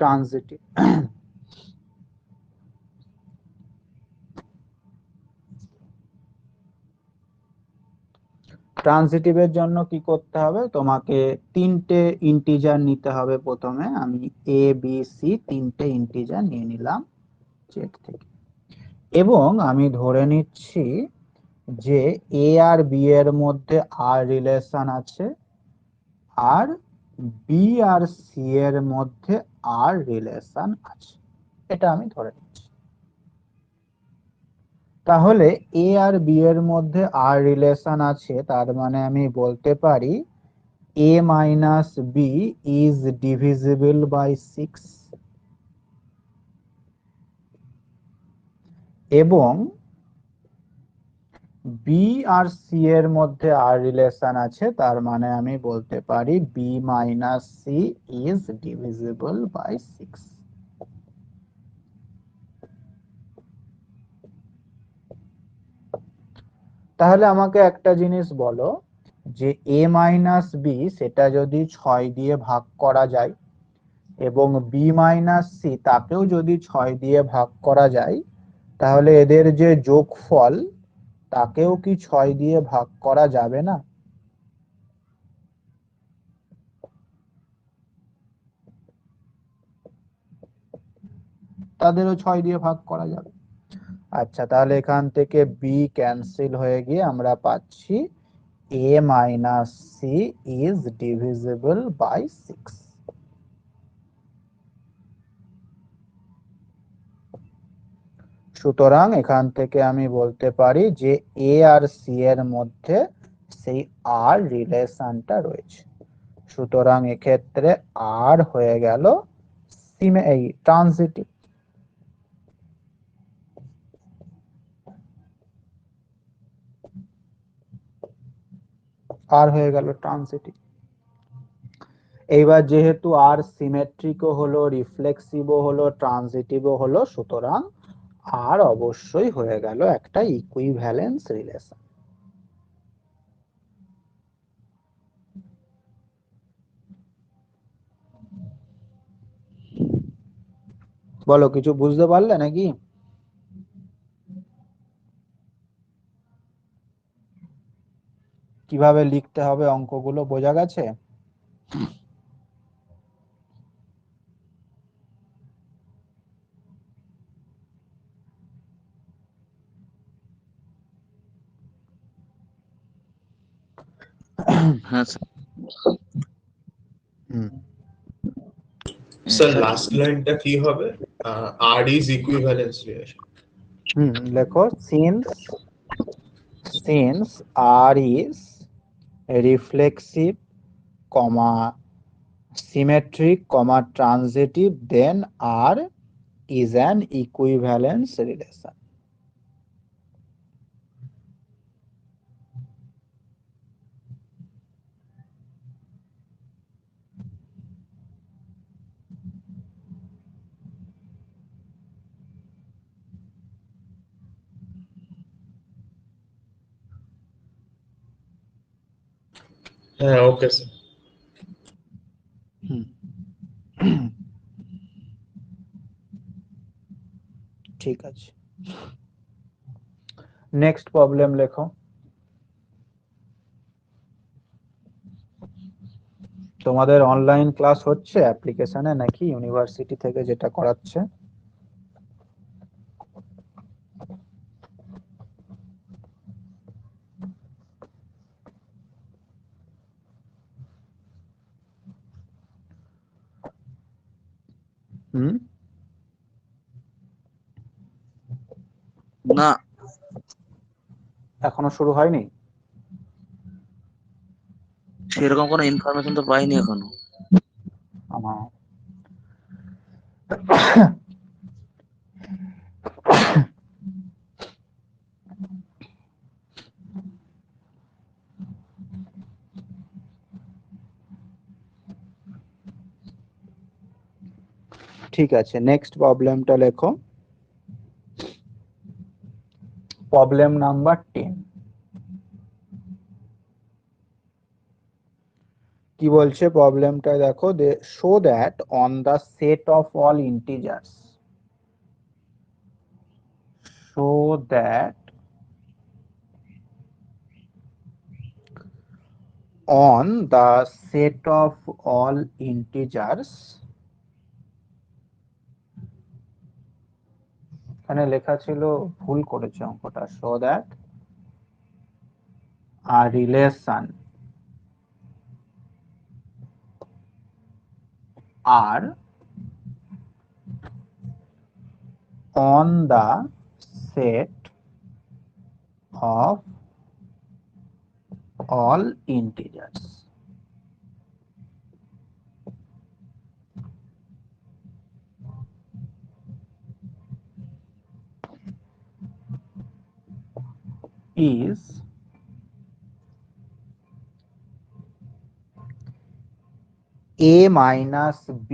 ট্রানজিটিভ। ট্রানজিটিভের জন্য কি করতে হবে, তোমাকে তিনটে ইন্টিজার নিতে হবে। প্রথমে আমি এ বি সি তিনটে ইন্টিজার নিয়ে নিলাম জেড থেকে, এবং আমি ধরে নিচ্ছি যে এ আর বি এর মধ্যে আর রিলেশন আছে, আর বি আর সি এর মধ্যে আর রিলেশন আছে, এটা আমি ধরে নিচ্ছি। তাহলে এ আর বি এর মধ্যে আর রিলেশন আছে, তার মানে আমি বলতে পারি a minus b is divisible by 6, এবং b আর c এর মধ্যে আর রিলেশন আছে, তার মানে আমি বলতে পারি b minus c is divisible by 6। তাহলে আমাকে একটা জিনিস বলো যে a minus b সেটা যদি 6 দিয়ে ভাগ করা যায় এবং b minus c তাকেও যদি 6 দিয়ে ভাগ করা যায়, তাহলে এদের যে যোগফল তাকেও কি 6 দিয়ে ভাগ করা যাবে না? তাদেরও 6 দিয়ে ভাগ করা যাবে। আচ্ছা, তাহলে এখান থেকে b ক্যান্সেল হয়ে গিয়ে আমরা পাচ্ছি a minus c is divisible by 6। সুতরাং এখান থেকে আমি বলতে পারি যে a আর c এর মধ্যে সেই আর রিলেশনটা রয়েছে। সুতরাং এক্ষেত্রে আর হয়ে গেল এই ট্রানজিটিভ। আর হয়ে গেল ট্রানজিটিভ। এইবার যেহেতু আর সিমেট্রিকও হলো, রিফ্লেক্সিভও হলো, ট্রানজিটিভও হলো, সুতরাং আর অবশ্যই হয়ে গেল একটা ইকুইভ্যালেন্স রিলেশন। বলো, কিছু বুঝতে পারলে নাকি? কিভাবে লিখতে হবে অঙ্কগুলো বোঝা গেছে? হ্যাঁ স্যার। স্যার লাস্ট লাইনটা কি হবে? আর ইজ ইকুইভ্যালেন্স রিলেশন। লেখো since R is reflexive, symmetric, transitive, then R is an equivalence relation. হ্যাঁ, ওকে স্যার। ঠিক আছে, নেক্সট প্রবলেম লেখো। তোমাদের অনলাইন ক্লাস হচ্ছে অ্যাপ্লিকেশনে নাকি ইউনিভার্সিটি থেকে যেটা করাচ্ছে? না, এখনো শুরু হয়নি? সেরকম কোনো ইনফরমেশন তো পাইনি এখনো। ঠিক আছে, নেক্সট প্রবলেমটা লেখো। Problem number 10। কি বলছে প্রবলেমটা দেখো, show that on the set of all integers, show that on the set of all integers, এখানে লেখা ছিল ভুল করেছে অঙ্কটা, so that a relation are on the set of all integers. Is a minus b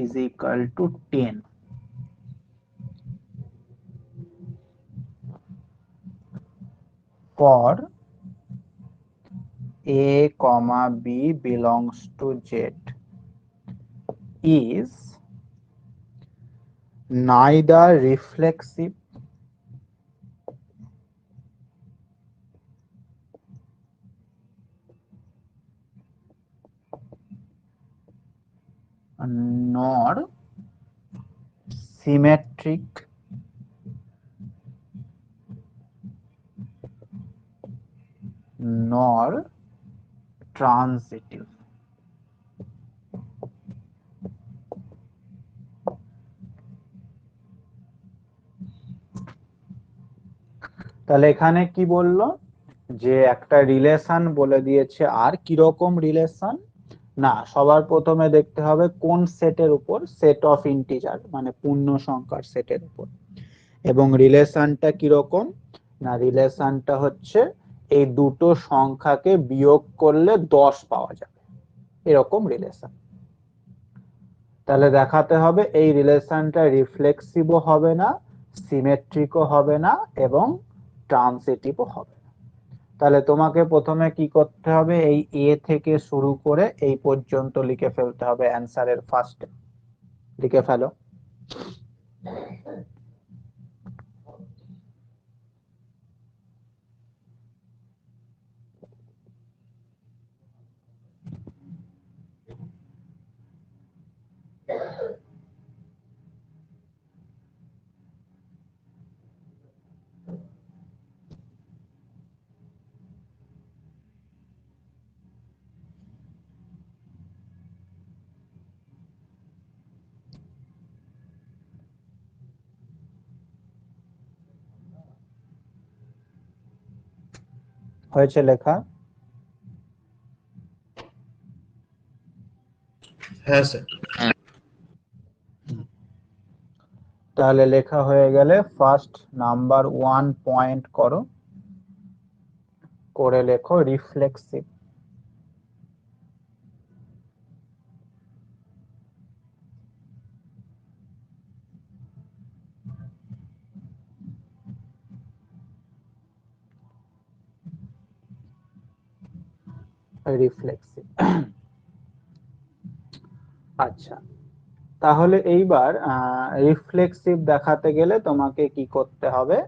is equal to 10 for a comma b belongs to z, is neither reflexive nor symmetric nor transitive. তাহলে এখানে কি বললো, যে একটা relation বলে দিয়েছে, আর কি রকম রিলেশন না, সবার প্রথমে দেখতে হবে কোন সেটের উপর, সেট অফ ইন্টিজার মানে পূর্ণ সংখ্যার সেটের উপর, এবং রিলেশনটা কি রকম না, রিলেশনটা হচ্ছে এই দুটো সংখ্যাকে বিয়োগ করলে 10 পাওয়া যাবে, এরকম রিলেশন। তাহলে দেখাতে হবে এই রিলেশনটা রিফ্লেক্সিভও হবে না, সিমেট্রিকও হবে না, এবং ট্রান্সিটিভও হবে না। তাহলে তোমাকে প্রথমে কি করতে হবে, এই এ থেকে শুরু করে এই পর্যন্ত লিখে ফেলতে হবে, অ্যান্সারের ফার্স্টে লিখে ফেলো। হয়েছে লেখা? হ্যাঁ স্যার। তাহলে লেখা হয়ে গেলে ফার্স্ট নাম্বার 1 পয়েন্ট করো, করে লেখো রিফ্লেক্সিভ। রিফ্লেক্সিভ। আচ্ছা, তাহলে এইবার রিফ্লেক্সিভ দেখাতে গেলে তোমাকে কি করতে হবে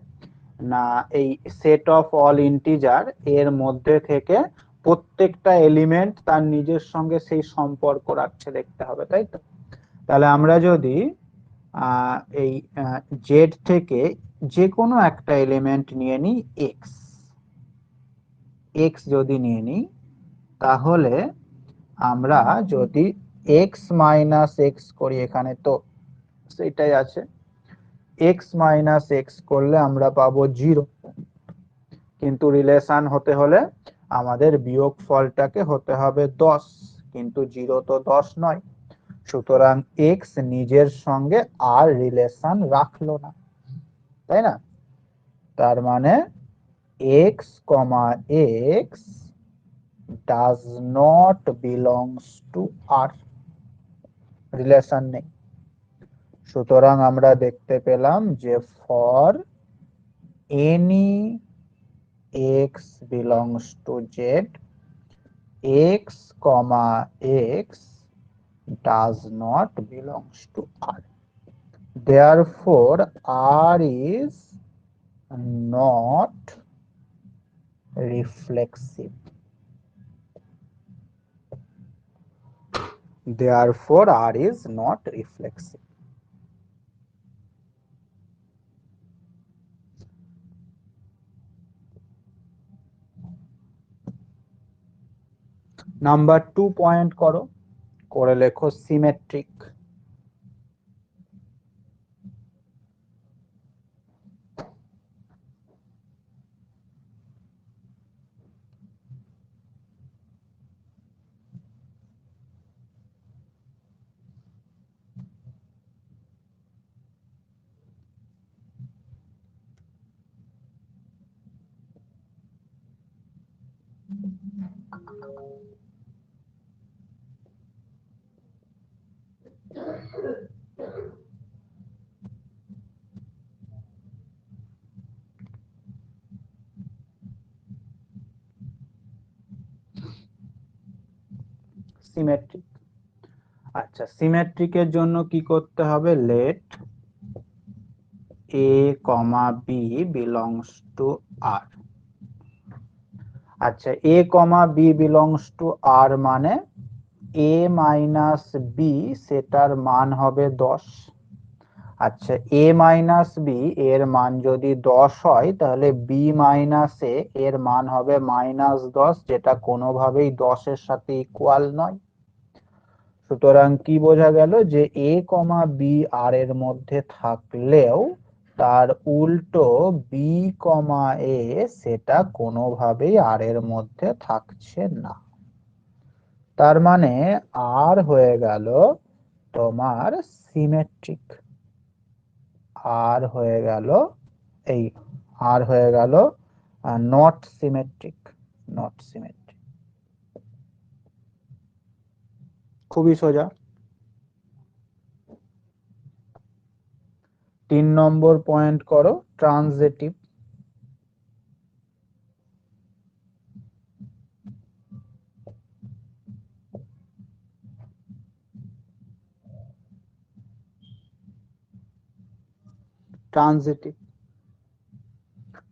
না, এই সেট অফ অল ইন্টিজার এর মধ্যে থেকে প্রত্যেকটা এলিমেন্ট তার নিজের সঙ্গে সেই সম্পর্ক রাখছে দেখতে হবে, তাই তো? তাহলে আমরা যদি এই জেড থেকে যে কোনো একটা এলিমেন্ট নিয়ে নিই এক্স, এক্স যদি নিয়ে নিই, তাহলে আমরা যদি এক্স মাইনাস এক্স করি, এখানে তো সেটাই আছে, এক্স মাইনাস এক্স করলে আমরা পাবো 0, কিন্তু রিলেশন হতে হলে আমাদের বিয়োগ ফলটাকে হতে হবে 10, কিন্তু 0 তো 10 নয়, সুতরাং এক্স নিজের সঙ্গে আর রিলেশন রাখলো না, তাই না? তার মানে x comma x does not belongs to R, relation নেই। সুতরাং আমরা দেখতে পেলাম যে for any x belongs to z, x comma x does not belongs to R. Therefore, R is not reflexive. Therefore, R is not reflexive. Number 2 point করো, করে লেখো symmetric. Symmetric, আচ্ছা সিমেট্রিকের জন্য কি করতে হবে, late a comma b belongs to R। আচ্ছা a comma b belongs to R মানে a মাইনাস b সেটার মান হবে 10। আচ্ছা a মাইনাস b এর মান যদি 10 হয় তাহলে b মাইনাস a এর মান হবে -10, যেটা কোনোভাবেই 10 এর সাথে ইকুয়াল নয়। সুতরাং কি বোঝা গেল যে a কমা b r এর মধ্যে থাকলেও তার উল্টো b কমা a সেটা কোনোভাবেই r এর মধ্যে থাকছে না। তার মানে r হয়ে গেল তোমার সিমেট্রিক। r হয়ে গেল এই r হয়ে গেল নট সিমেট্রিক, নট সিমেট্রিক। খুবই সোজা। 3 নম্বর পয়েন্ট করো ট্রানজিটিভ। ট্রানজিটিভ,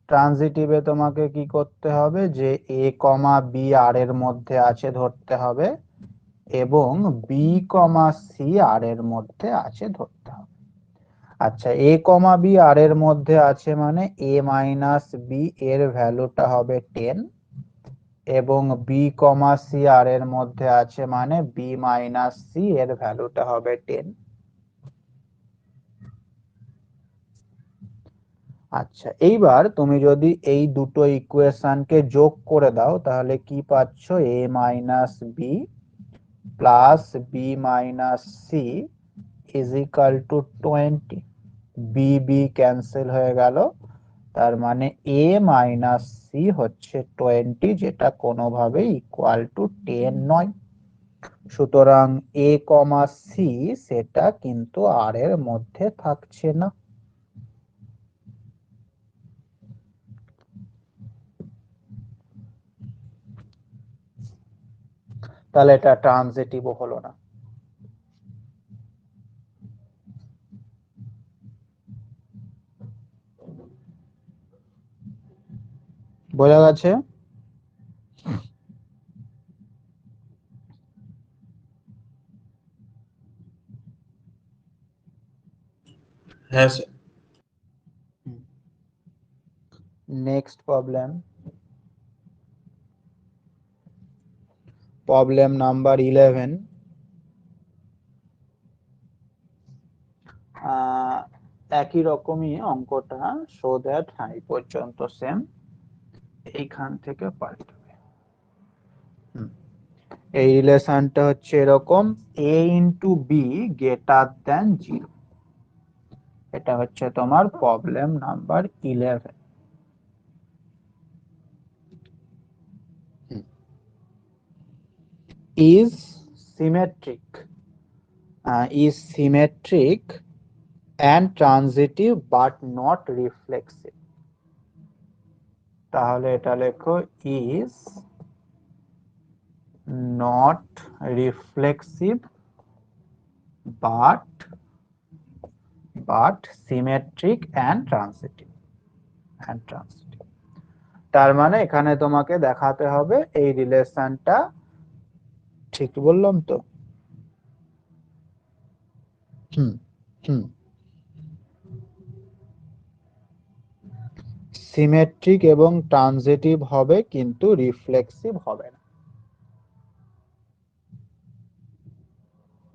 ট্রানজিটিভে তোমাকে কি করতে হবে, যে a কমা b r এর মধ্যে আছে ধরতে হবে এবং b কমা c r এর মধ্যে আছে ধরতে হবে। আচ্ছা a কমা b r এর মধ্যে আছে মানে a মাইনাস b এর ভ্যালুটা হবে 10 এবং b কমা c r এর মধ্যে আছে মানে b মাইনাস c এর ভ্যালুটা হবে 10। আচ্ছা এইবার তুমি যদি এই দুটো ইকুয়েশনকে যোগ করে দাও তাহলে কি পাচ্ছ, a minus B plus B minus C is equal to 20। B B cancel হয়ে গেল, তার মানে a মাইনাস সি হচ্ছে 20, যেটা কোনোভাবে ইকুয়াল টু 10 নয়। সুতরাং a কমা সি সেটা কিন্তু r এর মধ্যে থাকছে না। তাহলে এটা ট্রানজিটিভ হলো না। বোঝা গেছে? হ্যাঁ sir. Next problem, problem number 11। একই রকমই অঙ্কটা, সো দ্যাট এই পর্যন্ত সেম, এইখান থেকে পাল্টাবে। এই রিলেশনটা হচ্ছে এরকম, a into B greater than 0। এটা হচ্ছে তোমার problem number 11। is symmetric and transitive but not reflexive। তাহলে এটা লেখো is not reflexive but symmetric and transitive তার মানে এখানে তোমাকে দেখাতে হবে এই রিলেশনটা ঠিক বললাম তো হুম হুম সিমেট্রিক এবং ট্রানজিটিভ হবে কিন্তু রিফ্লেক্সিভ হবে না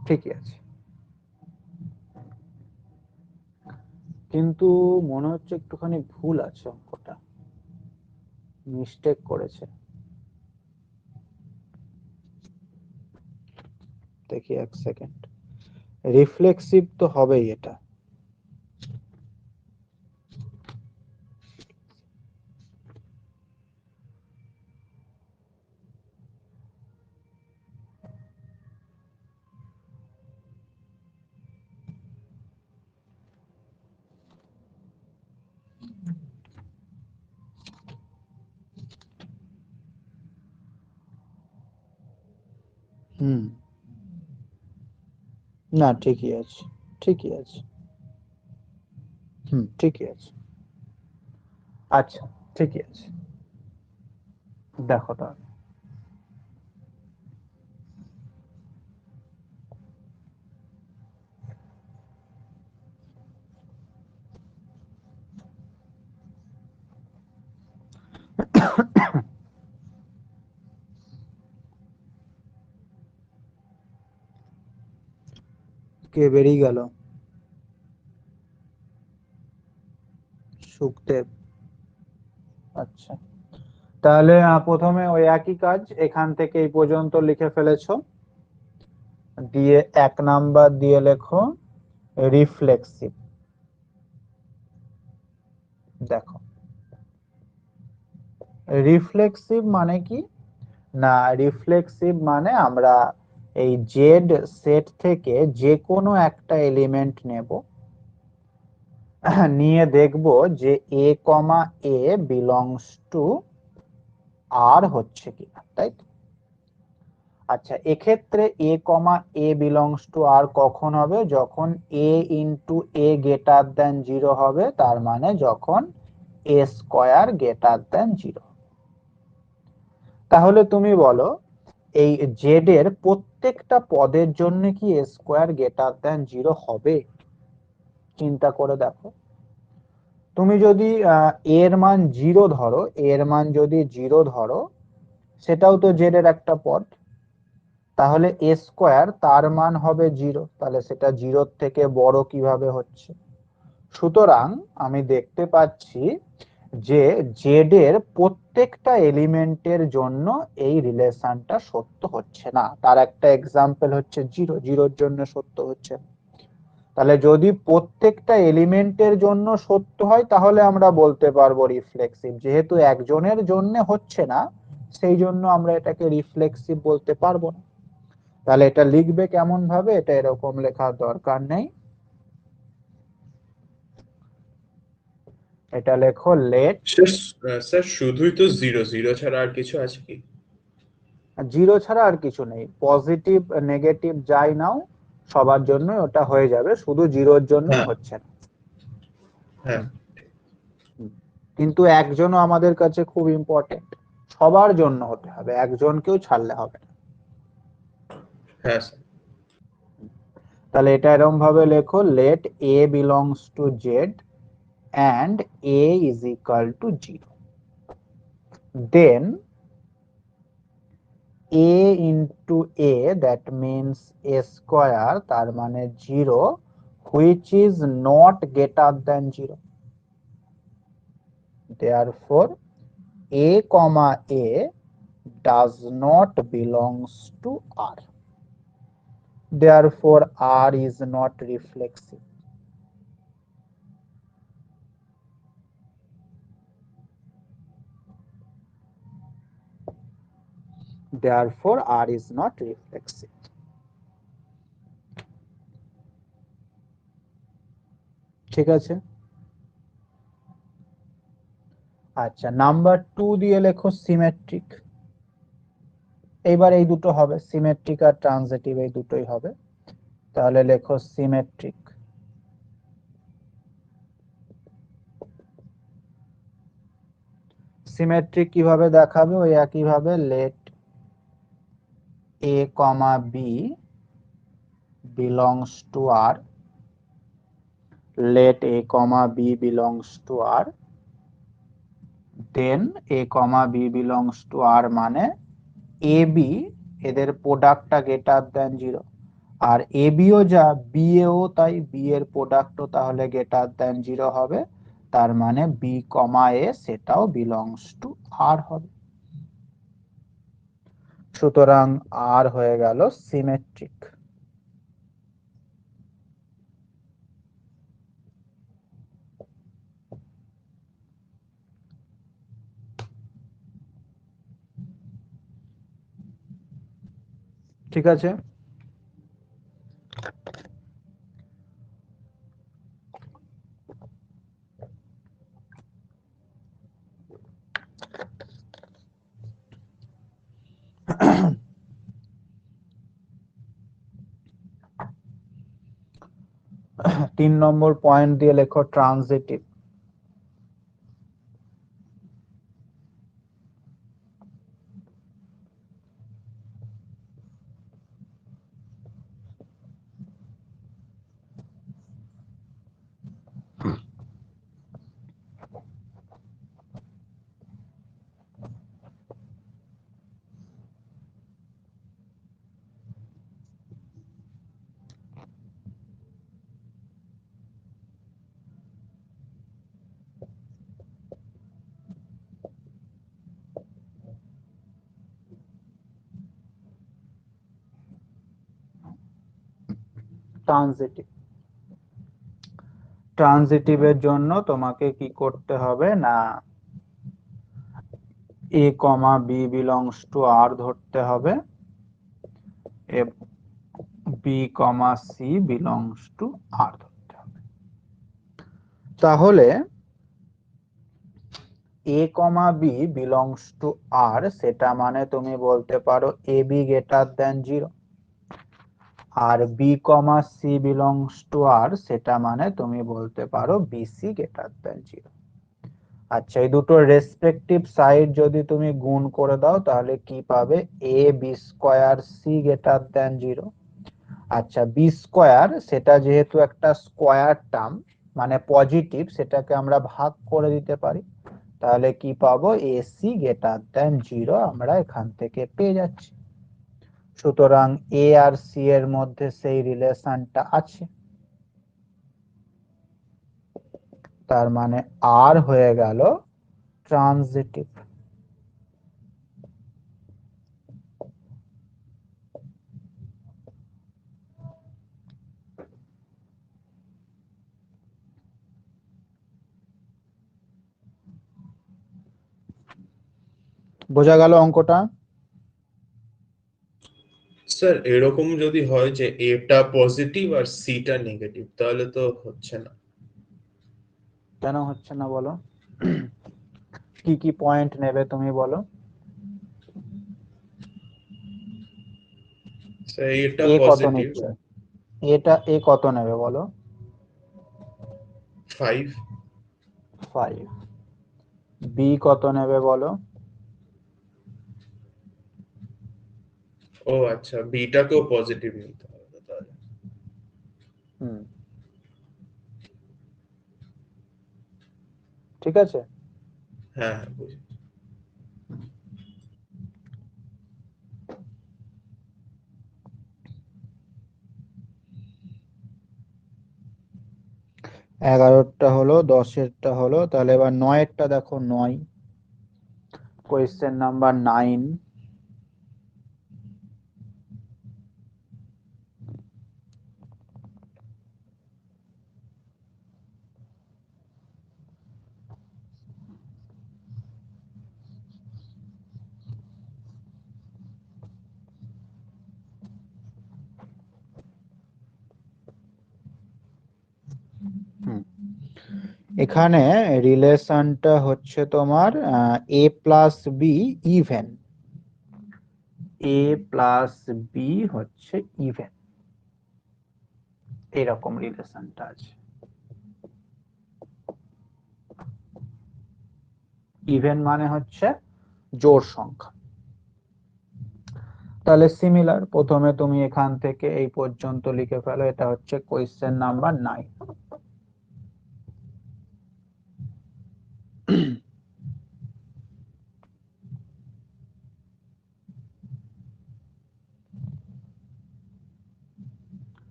ঠিকই আছে কিন্তু মনে হচ্ছে একটুখানি ভুল আছে অঙ্কটা মিস্টেক করেছে দেখি এক সেকেন্ড রিফ্লেক্সিভ তো হবেই এটা হুম না ঠিকই আছে ঠিকই আছে আচ্ছা ঠিকই আছে দেখো তাহলে কে বেরিয়ে গেল সুখদেব আচ্ছা তাহলে প্রথমে ওই একই কাজ এখান থেকে এই পর্যন্ত লিখে ফেলেছো দিয়ে 1 নাম্বার দিয়ে লেখো রিফ্লেক্সিভ দেখো রিফ্লেক্সিভ মানে কি না রিফ্লেক্সিভ মানে আমরা এই জেড সেট থেকে যে কোনো একটা এলিমেন্ট নেব নিয়ে দেখব যে a, a belongs to r হচ্ছে কিনা তাই তো আচ্ছা এক্ষেত্রে a, a belongs to r কখন হবে যখন a into a greater than 0 হবে তার মানে যখন a স্কয়ার greater than 0 তাহলে তুমি বলো এই জেড এর প্রত্যেকটা পদের জন্য কি a স্কয়ার greater than 0 হবে চিন্তা করে দেখো তুমি যদি এর মান 0 ধরো এর মান যদি 0 ধরো সেটাও তো জেড এর একটা পদ তাহলে a স্কয়ার তার মান হবে 0 তাহলে সেটা 0 থেকে বড় কিভাবে হচ্ছে সুতরাং আমি দেখতে পাচ্ছি যে জেড এর প্রত্যেকটা এলিমেন্টের জন্য এই রিলেশনটা সত্য হচ্ছে না তার একটা এক্সাম্পল হচ্ছে 0 0 এর জন্য সত্য হচ্ছে তাহলে যদি প্রত্যেকটা এলিমেন্টের জন্য সত্য হয় তাহলে আমরা বলতে পারবো রিফ্লেক্সিভ যেহেতু একজনের জন্য হচ্ছে না সেই জন্য আমরা এটাকে রিফ্লেক্সিভ বলতে পারবো না তাহলে এটা লিখবে কেমন ভাবে এটা এরকম লেখার দরকার নেই এটা লেখো লেট স্যার শুধুই তো 0 ছাড়া আর কিছু আছে কি 0 ছাড়া আর কিছু নেই পজিটিভ নেগেটিভ যাই নাও সবার জন্য ওটা হয়ে যাবে শুধু 0 এর জন্য হচ্ছে না হ্যাঁ কিন্তু একজনও আমাদের কাছে খুব ইম্পর্টেন্ট সবার জন্য হতে হবে একজনকেও ছাড়লে হবে না হ্যাঁ স্যার তাহলে এটা এরকম ভাবে লেখো late a belongs to z and a is equal to 0 then a into a that means a square তার মানে 0 which is not greater than 0 therefore a comma a does not belongs to r therefore r is not reflexive therefore r is not reflexive ঠিক আছে আচ্ছা number 2 দিয়ে লেখো symmetric এইবার এই দুটো হবে, সিমেট্রিক আর ট্রানজিটিভ এই দুটোই হবে। তাহলে লেখো সিমেট্রিক। সিমেট্রিক কিভাবে দেখাবে? ওই একই ভাবে, late a, b belongs to R, let a, b belongs to R, then a, b belongs to R মানে a b এদের প্রোডাক্টটা গ্রেটার দ্যান 0, আর a b ও যা b এও তাই, b এর প্রোডাক্টও তাহলে গ্রেটার দ্যান 0 হবে, তার মানে b, a সেটাও বিলংস টু R হবে। সুতরাং R হয়ে গেল সিমেট্রিক। ঠিক আছে, তিন নম্বর পয়েন্ট দিয়ে লেখো ট্রানজিটিভ। ট্রানজিটিভ, ট্রানজিটিভের জন্য তোমাকে কি করতে হবে না, a, b belongs to R ধরতে হবে, b, c belongs to R ধরতে হবে। তাহলে a, b belongs to R সেটা মানে তুমি বলতে পারো a b greater than 0, R b, c belongs to R সেটা মানে তুমি বলতে পারো b c greater than 0। আচ্ছা, এই দুটো রেসপেক্টিভ সাইড যদি তুমি গুণ করে দাও তাহলে কি পাবে? a b square c greater than 0। আচ্ছা, b স্কয়ার সেটা যেহেতু একটা স্কয়ার টার্ম মানে পজিটিভ, সেটাকে আমরা ভাগ করে দিতে পারি, তাহলে কি পাবো? ac গ্রেটার দ্যান 0 আমরা এখান থেকে পেয়ে যাচ্ছি। সুতরাং a আর c এর মধ্যে সেই রিলেশনটা আছে, তার মানে R হয়ে গেল ট্রানজিটিভ। বোঝা গেল অঙ্কটা? স্যার এরকম যদি হয় যে এটা পজিটিভ আর সিটা নেগেটিভ তাহলে তো হচ্ছে না। কেন হচ্ছে না বলো? কি কি পয়েন্ট নেবে তুমি বলো? স্যার এটা এ কত পজিটিভ নিচ্ছে? এটা এ কত নেবে বলো? 5, 5। বি কত নেবে বলো? ও আচ্ছা বিটাকেও পজিটিভ নিতে হবে তাহলে। হুম, ঠিক আছে। হ্যাঁ হ্যাঁ বুঝি। এগারোটা হলো, 10-এরটা হলো, তাহলে এবার 9-এরটা দেখো। 9, কোয়েশ্চেন নাম্বার 9। এখানে রিলেশনটা হচ্ছে তোমার a plus B even. A plus B হচ্ছে ইভেন, এরকম রিলেশনটা আছে। ইভেন মানে হচ্ছে জোড় সংখ্যা। তাহলে সিমিলার, প্রথমে তুমি এখান থেকে এই পর্যন্ত লিখে ফেলো, এটা হচ্ছে কোয়েশ্চেন নাম্বার 9।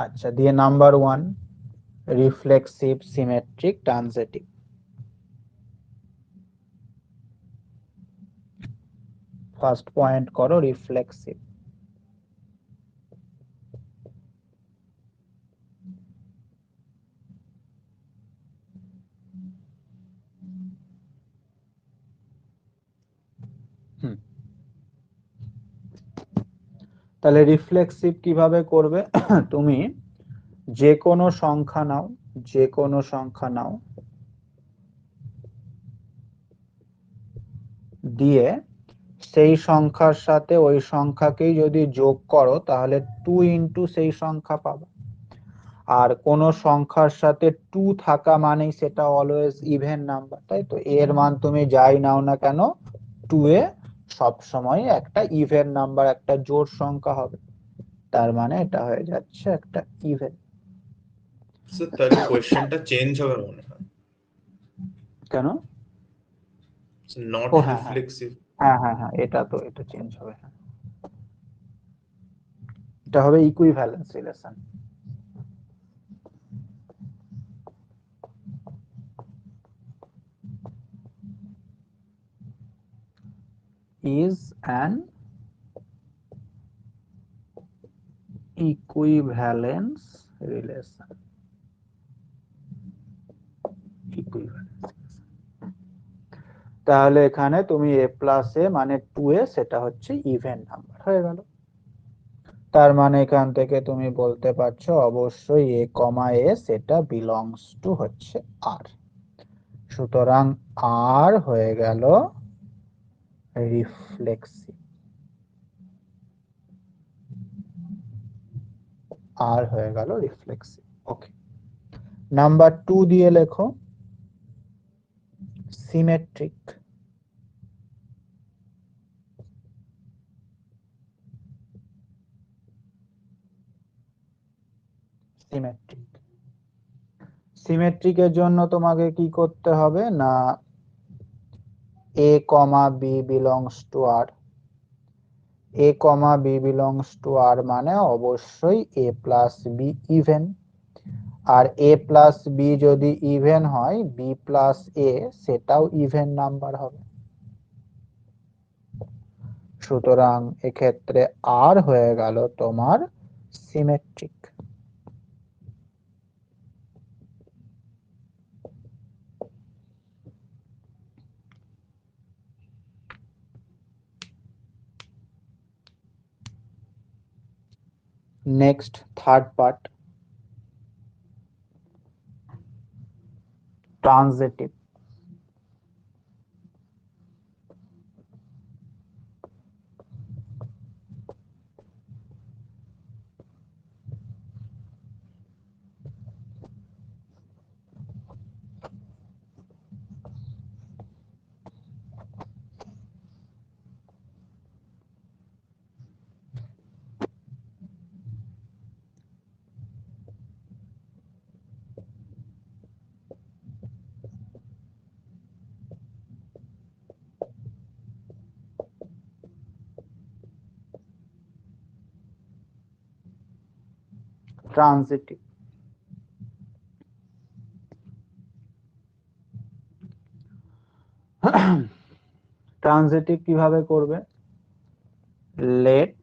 আচ্ছা, দিয়ে number 1 reflexive symmetric transitive. First point করো রিফ্লেক্সিভ। তাহলে রিফ্লেক্সিভ কিভাবে করবে? তুমি যে কোনো সংখ্যা নাও, যে কোনো সংখ্যা নাও, দিয়ে সেই সংখ্যার সাথে ওই সংখ্যাকেই যদি যোগ করো তাহলে 2 ইনটু সেই সংখ্যা পাবে। আর কোন সংখ্যার সাথে 2 থাকা মানেই সেটা অলওয়েজ ইভেন নাম্বার, তাই তো? এর মান তুমি যাই নাও না কেন, 2 এ সব সময় একটা ইভেন নাম্বার, একটা জোড় সংখ্যা হবে, তার মানে এটা হয়ে যাচ্ছে একটা ইভেন। স্যার তাহলে কোশ্চেনটা চেঞ্জ হবে মনে হয়, কেন? নট ও হ্যাঁ হ্যাঁ রিফ্লেক্সিভ। হ্যাঁ হ্যাঁ হ্যাঁ, এটা তো এটা চেঞ্জ হবে, হ্যাঁ, এটা হবে equivalence relation. is an equivalence relation, equivalence। তাহলে এখানে তুমি a প্লাস a মানে 2a, সেটা হচ্ছে ইভেন নাম্বার হয়ে গেল। তার মানে এখান থেকে তুমি বলতে পারছো অবশ্যই a কমা a সেটা বিলংস টু হচ্ছে r। সুতরাং r হয়ে গেল রিফ্লেক্সিভ, আর হয়ে গেল রিফ্লেক্সিভ। ওকে, নাম্বার 2 দিয়ে লেখো সিমেট্রিক। সিমেট্রিক, সিমেট্রিকের জন্য তোমাকে কি করতে হবে না, a comma b belongs to r, a comma b belongs to r মানে অবশ্যই a প্লাস b ইভেন। আর a প্লাস b যদি ইভেন হয়, b প্লাস a সেটাও ইভেন নাম্বার হবে। সুতরাং এক্ষেত্রে r হয়ে গেল তোমার symmetric. Next third part, transitive. Transitive, transitive কিভাবে করবে? Let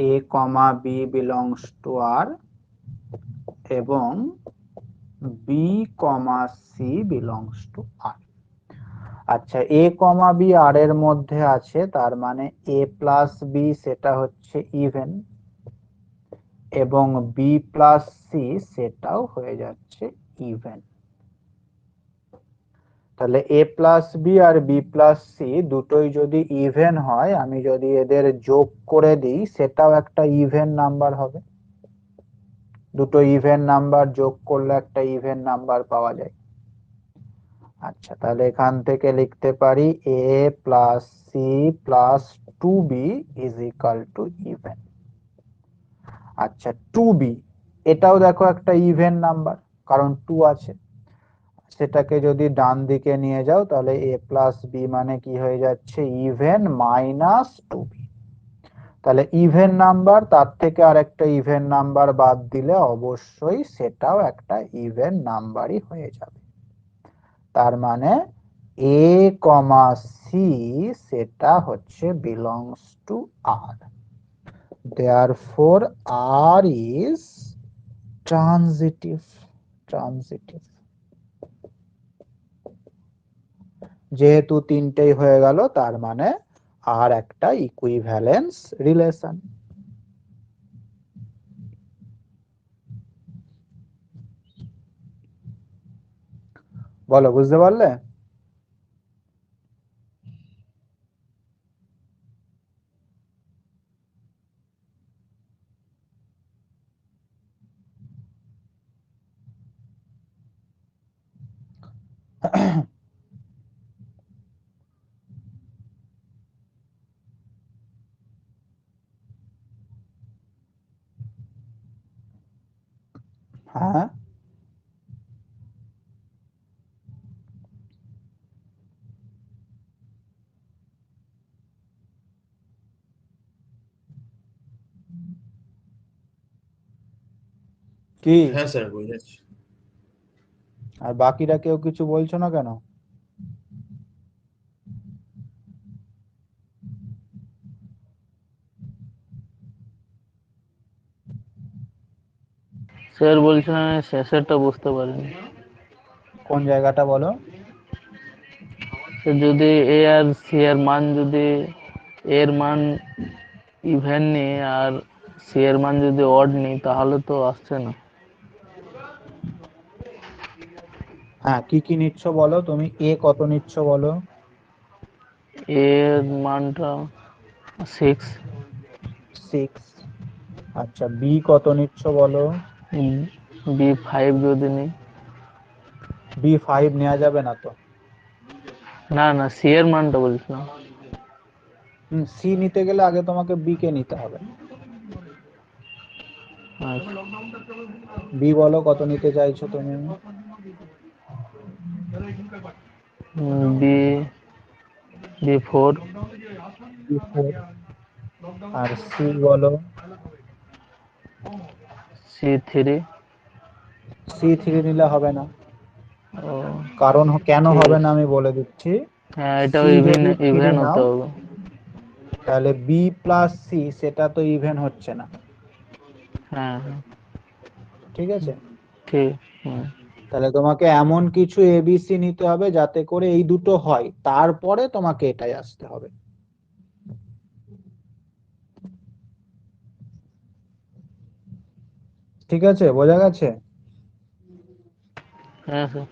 a comma b belongs to r এবং b comma c belongs to r। আচ্ছা, a কমা b r এর মধ্যে আছে, তার মানে a প্লাস b সেটা হচ্ছে ইভেন, এবং b প্লাস c সেটাও হয়ে যাচ্ছে ইভেন। তাহলে এ প্লাস বি আর বি প্লাস সি দুটোই যদি ইভেন হয়, আমি যদি এদের যোগ করে দিই সেটাও একটা ইভেন নাম্বার হবে। দুটো ইভেন নাম্বার যোগ করলে একটা ইভেন নাম্বার পাওয়া যায়। আচ্ছা, তাহলে এখান থেকে লিখতে পারি A plus C plus 2b is equal to even. আচ্ছা, 2b এটাও দেখো একটা ইভেন নাম্বার, কারণ 2 আছে। সেটাকে যদি ডান দিকে নিয়ে যাও তাহলে a প্লাস বি মানে কি হয়ে যাচ্ছে, ইভেন মাইনাস 2b। তাহলে ইভেন নাম্বার, তার থেকে আরেকটা ইভেন নাম্বার বাদ দিলে অবশ্যই সেটাও একটা ইভেন নাম্বারই হয়ে যাবে। তার মানে a কমা সি সেটা হচ্ছে belongs to R. therefore r is transitive। যেহেতু তিনটেই হয়ে গেল, তার মানে আর একটা ইকুইভ্যালেন্স রিলেশন। বলো, বুঝতে পারলে? হ্যাঁ, কি? হ্যাঁ স্যার, বুঝেছি। আর বাকিরা কেউ কিছু বলছো না কেন? স্যার বলছিলাম আমি শেষেরটা বুঝতে পারিনি। কোন জায়গাটা বলো? তো যদি এ আর সি এর মান, যদি এর মান ইভেন নিই আর সি এর মান যদি অড নিই তাহলে তো আসছে না। হ্যাঁ, কি কি নিচ্ছ বলো, তুমি এ কত নিচ্ছ বলো? এর মানটা 6, 6। আচ্ছা, বি কত নিচ্ছ বলো? বি 5 যদি নিই। বি 5 নেওয়া যাবে না তো। না না, সি এর মানটা বলছিলাম। সি নিতে গেলে আগে তোমাকে বি কে নিতে হবে। আচ্ছা, বি বলো কত নিতে চাইছো তুমি? B B 4, B 4। আর সি বলো? সি 3। সি 3 নিলে হবে না। ও কারণ কেন ঠিক হবে না আছে। আমি বলে দিচ্ছি। হ্যাঁ, এটাও সি ইভেন যদি 3 ইভেন নাও হতে হবে। তাহলে বি প্লাস সি সেটা তো ইভেন হচ্ছে না। হ্যাঁ হ্যাঁ, ঠিক আছে, ঠিক। হুম, তাহলে তোমাকে এমন কিছু এবিসি নিতে হবে যাতে করে এই দুটো হয়, তারপরে তোমাকে এটাই আসতে হবে। ঠিক আছে, বোঝা গেছে? হ্যাঁ স্যার।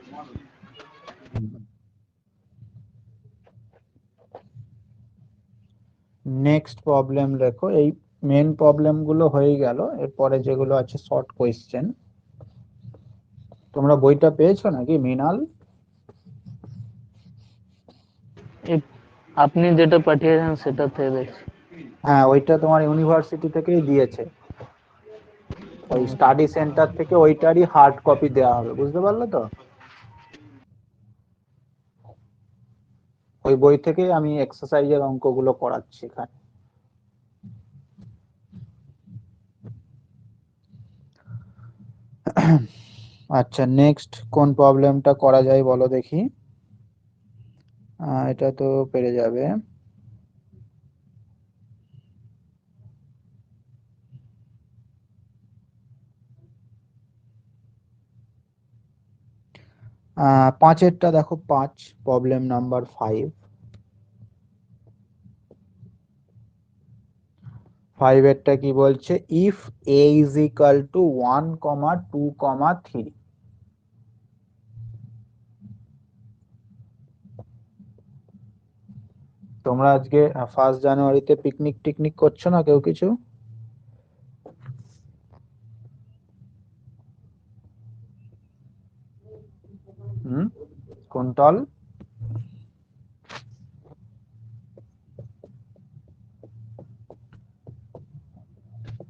নেক্সট প্রবলেম দেখো, এই মেন প্রবলেম গুলো হয়ে গেল, এরপরে যেগুলো আছে শর্ট কোয়েশ্চেন। তোমরা বইটা পেয়েছো নাকি মৃণাল? এই- আপনি যেটা পাঠিয়েছেন সেটা থেকে দেখছি। হ্যাঁ, ওইটা তোমার ইউনিভার্সিটি থেকেই দিয়েছে, ওই স্টাডি সেন্টার থেকে ওইটারই হার্ড কপি দেওয়া হবে, বুঝতে পারলে তো? ওই বই থেকেই আমি এক্সারসাইজের অঙ্কগুলো করাচ্ছি এখানে। আচ্ছা, নেক্সট কোন প্রবলেমটা করা যায় বলো দেখি। এটা তো পেরে যাবে। পাঁচেরটা দেখো, 5 প্রবলেম নাম্বার 5। 5 এরটা কি বলছে, if A is equal two 1, 2, 3 তোমরা আজকে 1 জানুয়ারিতে পিকনিক টিকনিক করছো না কেউ কিছু? কুন্তল,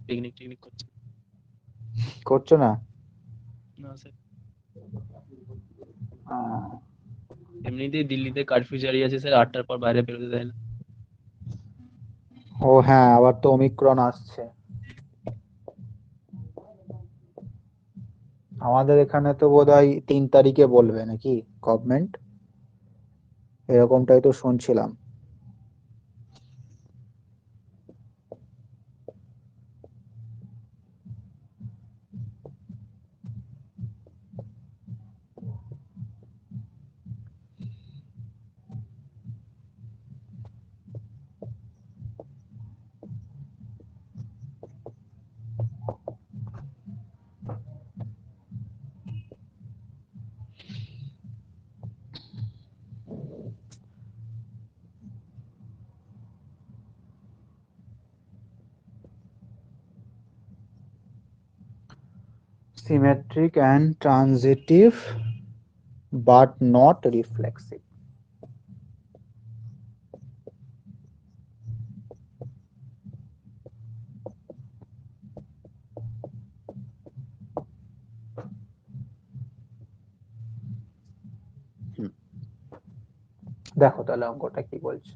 পিকনিক টিকনিক করছে করছো না? না স্যার, আহ, এমনিতেই দিল্লিতে কারফিউ জারি আছে স্যার, 8টার পর বাইরে বেরোতে দেয় না। ও হ্যাঁ, আবার তো ওমিক্রন আসছে। আমাদের এখানে তো বোধহয় 3 তারিখে বলবে নাকি গভর্নমেন্ট, এরকমটাই তো শুনছিলাম। Symmetric and transitive but not reflexive. দেখো তাহলে অঙ্কটা কি বলছে।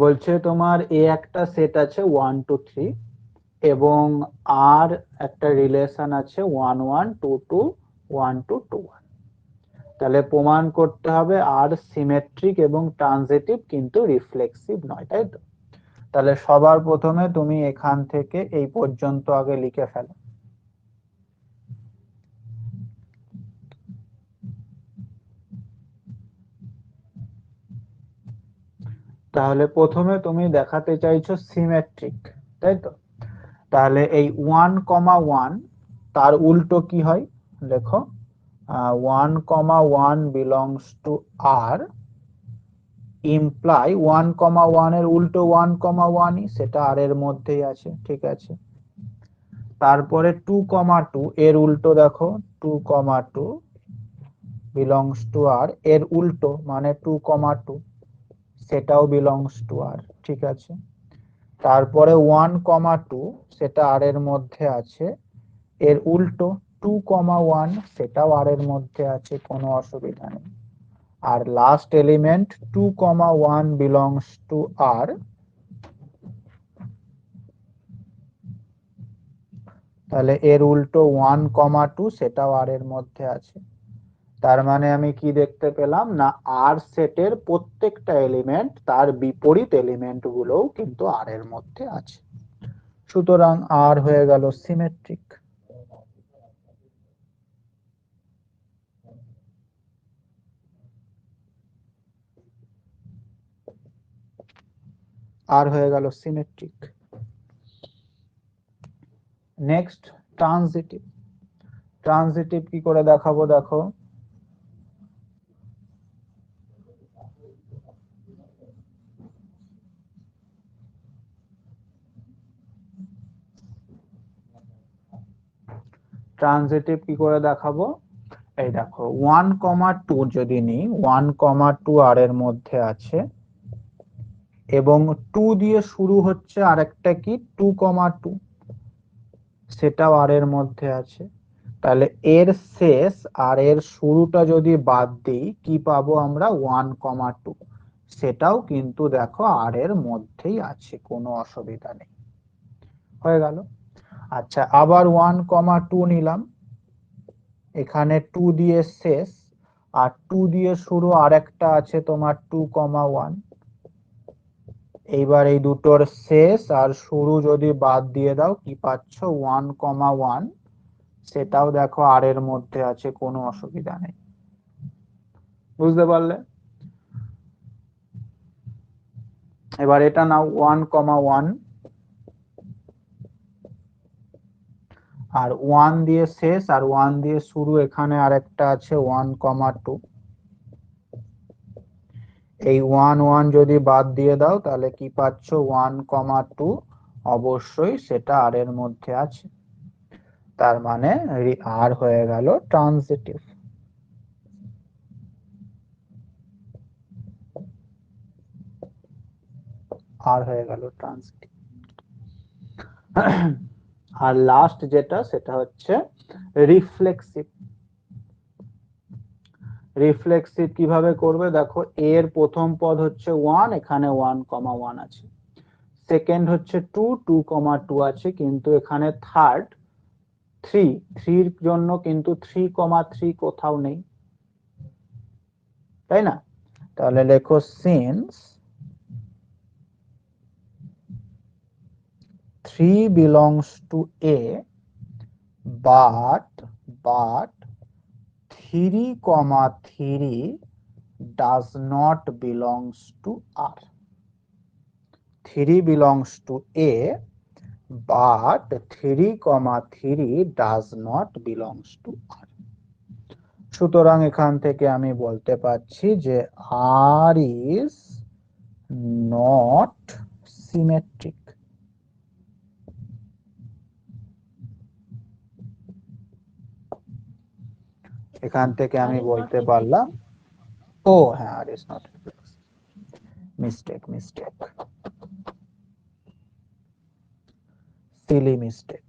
বলছে তোমার এ একটা সেট আছে 1 2 3 এবং আর একটা রিলেশন আছে 1 1 2 2 1 2 2 1। তাহলে প্রমাণ করতে হবে আর সিমেট্রিক এবং ট্রানজিটিভ কিন্তু রিফ্লেক্সিভ নয়, তাই তো? তাহলে সবার প্রথমে তুমি এখান থেকে এই পর্যন্ত আগে লিখে ফেলো। তাহলে প্রথমে তুমি দেখাতে চাইছো সিমেট্রিক, তাই তো? তাহলে এই 1 1 তার উল্টো কি হয় লেখো। 1 1 বিলংস টু আর ইমপ্লাই 1 1 এর উল্টো 1 1ই, সেটা আর এর মধ্যেই আছে, ঠিক আছে। তারপরে 2 2 এর উল্টো দেখো, 2 2 বিলংস টু আর, এর উল্টো মানে 2 2 সেটাও বিলংস টু আর, ঠিক আছে। তারপরে 1 2 সেটা আর এর মধ্যে আছে, এর উল্টো 2 1 সেটাও আর এর মধ্যে আছে, কোনো অসুবিধা নেই। আর লাস্ট এলিমেন্ট 2 1 বিলংস টু আর, তাহলে এর উল্টো 1 2 সেটাও আর এর মধ্যে আছে। তার মানে আমি কি দেখতে পেলাম না, আর সেটের প্রত্যেকটা এলিমেন্ট তার বিপরীত এলিমেন্ট গুলোও কিন্তু আর এর মধ্যে আছে। সুতরাং আর হয়ে গেল সিমেট্রিক। আর হয়ে গেল সিমেট্রিক। Next transitive. ট্রানজিটিভ কি করে দেখাবো দেখো। ট্রানজিটিভ কি করে দেখাবো, এই দেখো 1 2 যদি নিই, 1 2 আর এর মধ্যে আছে এবং 2 দিয়ে শুরু হচ্ছে আরেকটা কি 2 2 সেটাও আর এর মধ্যে আছে। তাহলে এর শেষ আর এর শুরুটা যদি বাদ দিই কি পাবো আমরা, 1 2 সেটাও কিন্তু দেখো আর এর মধ্যেই আছে, কোনো অসুবিধা নেই। হয়ে গেল। আচ্ছা, আবার 1 2 নিলাম, এখানে 2 দিয়ে শেষ আর 2 দিয়ে শুরু আরেকটা আছে তোমার 2 1। এইবার এই দুটোর শেষ আর শুরু যদি বাদ দিয়ে দাও কি পাচ্ছ, 1 1 সেটাও দেখো আর এর মধ্যে আছে, কোনো অসুবিধা নেই। বুঝতে পারলে? এবার এটা নাও 1 1 আর 1 দিয়ে শেষ আর 1 দিয়ে শুরু, এখানে আরেকটা আছে 1 2। এই 1 1 যদি বাদ দিয়ে দাও তাহলে কি পাচ্ছ 1,2, অবশ্যই সেটা আর এর মধ্যে আছে, তার মানে আর হয়ে গেল ট্রানজিটিভ। আর হয়ে গেল ট্রানজিটিভ। আর লাস্ট যেটা সেটা হচ্ছে রিফ্লেক্সিভ। রিফ্লেক্সিভ কিভাবে করবে দেখো, এ এর প্রথম পদ হচ্ছে 1, এখানে 1,1 আছে, সেকেন্ড হচ্ছে 2, 2,2 আছে, কিন্তু এখানে থার্ড 3, 3 এর জন্য কিন্তু 3,3 কোথাও নেই, তাই না? তাহলে লেখো since 3 belongs to A but 3,3 does not belongs to R. 3 belongs to A but 3,3 does not belongs to R. সুতরাং এখান থেকে আমি বলতে পারছি যে R is not symmetric. এখান থেকে আমি বলতে পারলাম, ও হ্যাঁ, R is not reflexive, mistake, silly mistake,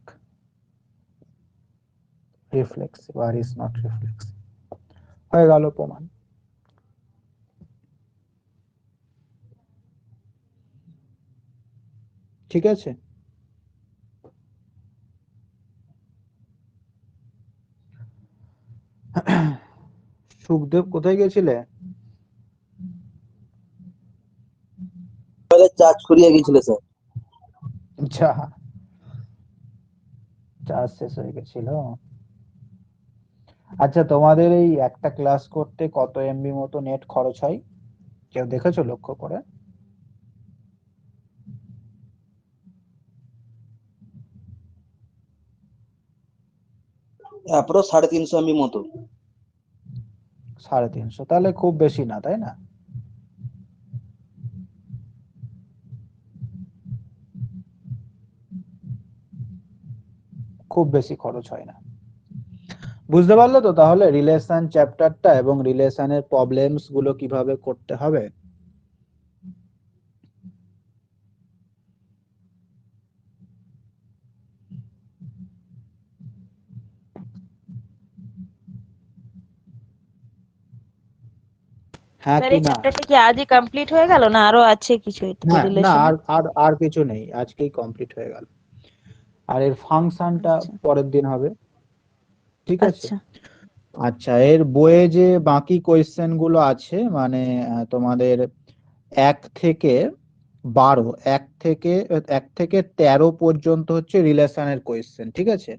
reflexive, R is not reflexive হয়ে গেল প্রমাণ। ঠিক আছে, সুখদেব কোথায় গেছিলে? চার্জ করিয়া গেছিল স্যার। চার্জ শেষ হয়ে গেছিল। আচ্ছা, তোমাদের এই একটা ক্লাস করতে কত এমবি মতো নেট খরচ হয়, কেউ দেখেছো লক্ষ্য করে? অ্যাপ্রো 350 এমবি মতো। 350, তাহলে খুব বেশি না, তাই না? খুব বেশি খরচ হয় না। বুঝতে পারলে তো তাহলে রিলেশন চ্যাপ্টারটা এবং রিলেশনের প্রবলেমস গুলো কিভাবে করতে হবে? হ্যাঁ স্যার কি এই না? চ্যাপ্টারটা কি আজই কমপ্লিট হয়ে গেল না আরো আছে কিছু না, রিলেশন? আর আর আর কিছু নেই, আজকেই কমপ্লিট হয়ে গেল। আর এর ফাংশনটা আচ্ছা পরের দিন হবে, ঠিক আছে? আচ্ছা আচ্ছা, এর বইয়ে যে বাকি কোয়েশ্চেন গুলো আছে, মানে তোমাদের 1 থেকে 12, 1 থেকে 13 পর্যন্ত হচ্ছে রিলেশনের কোয়েশ্চেন, ঠিক আছে?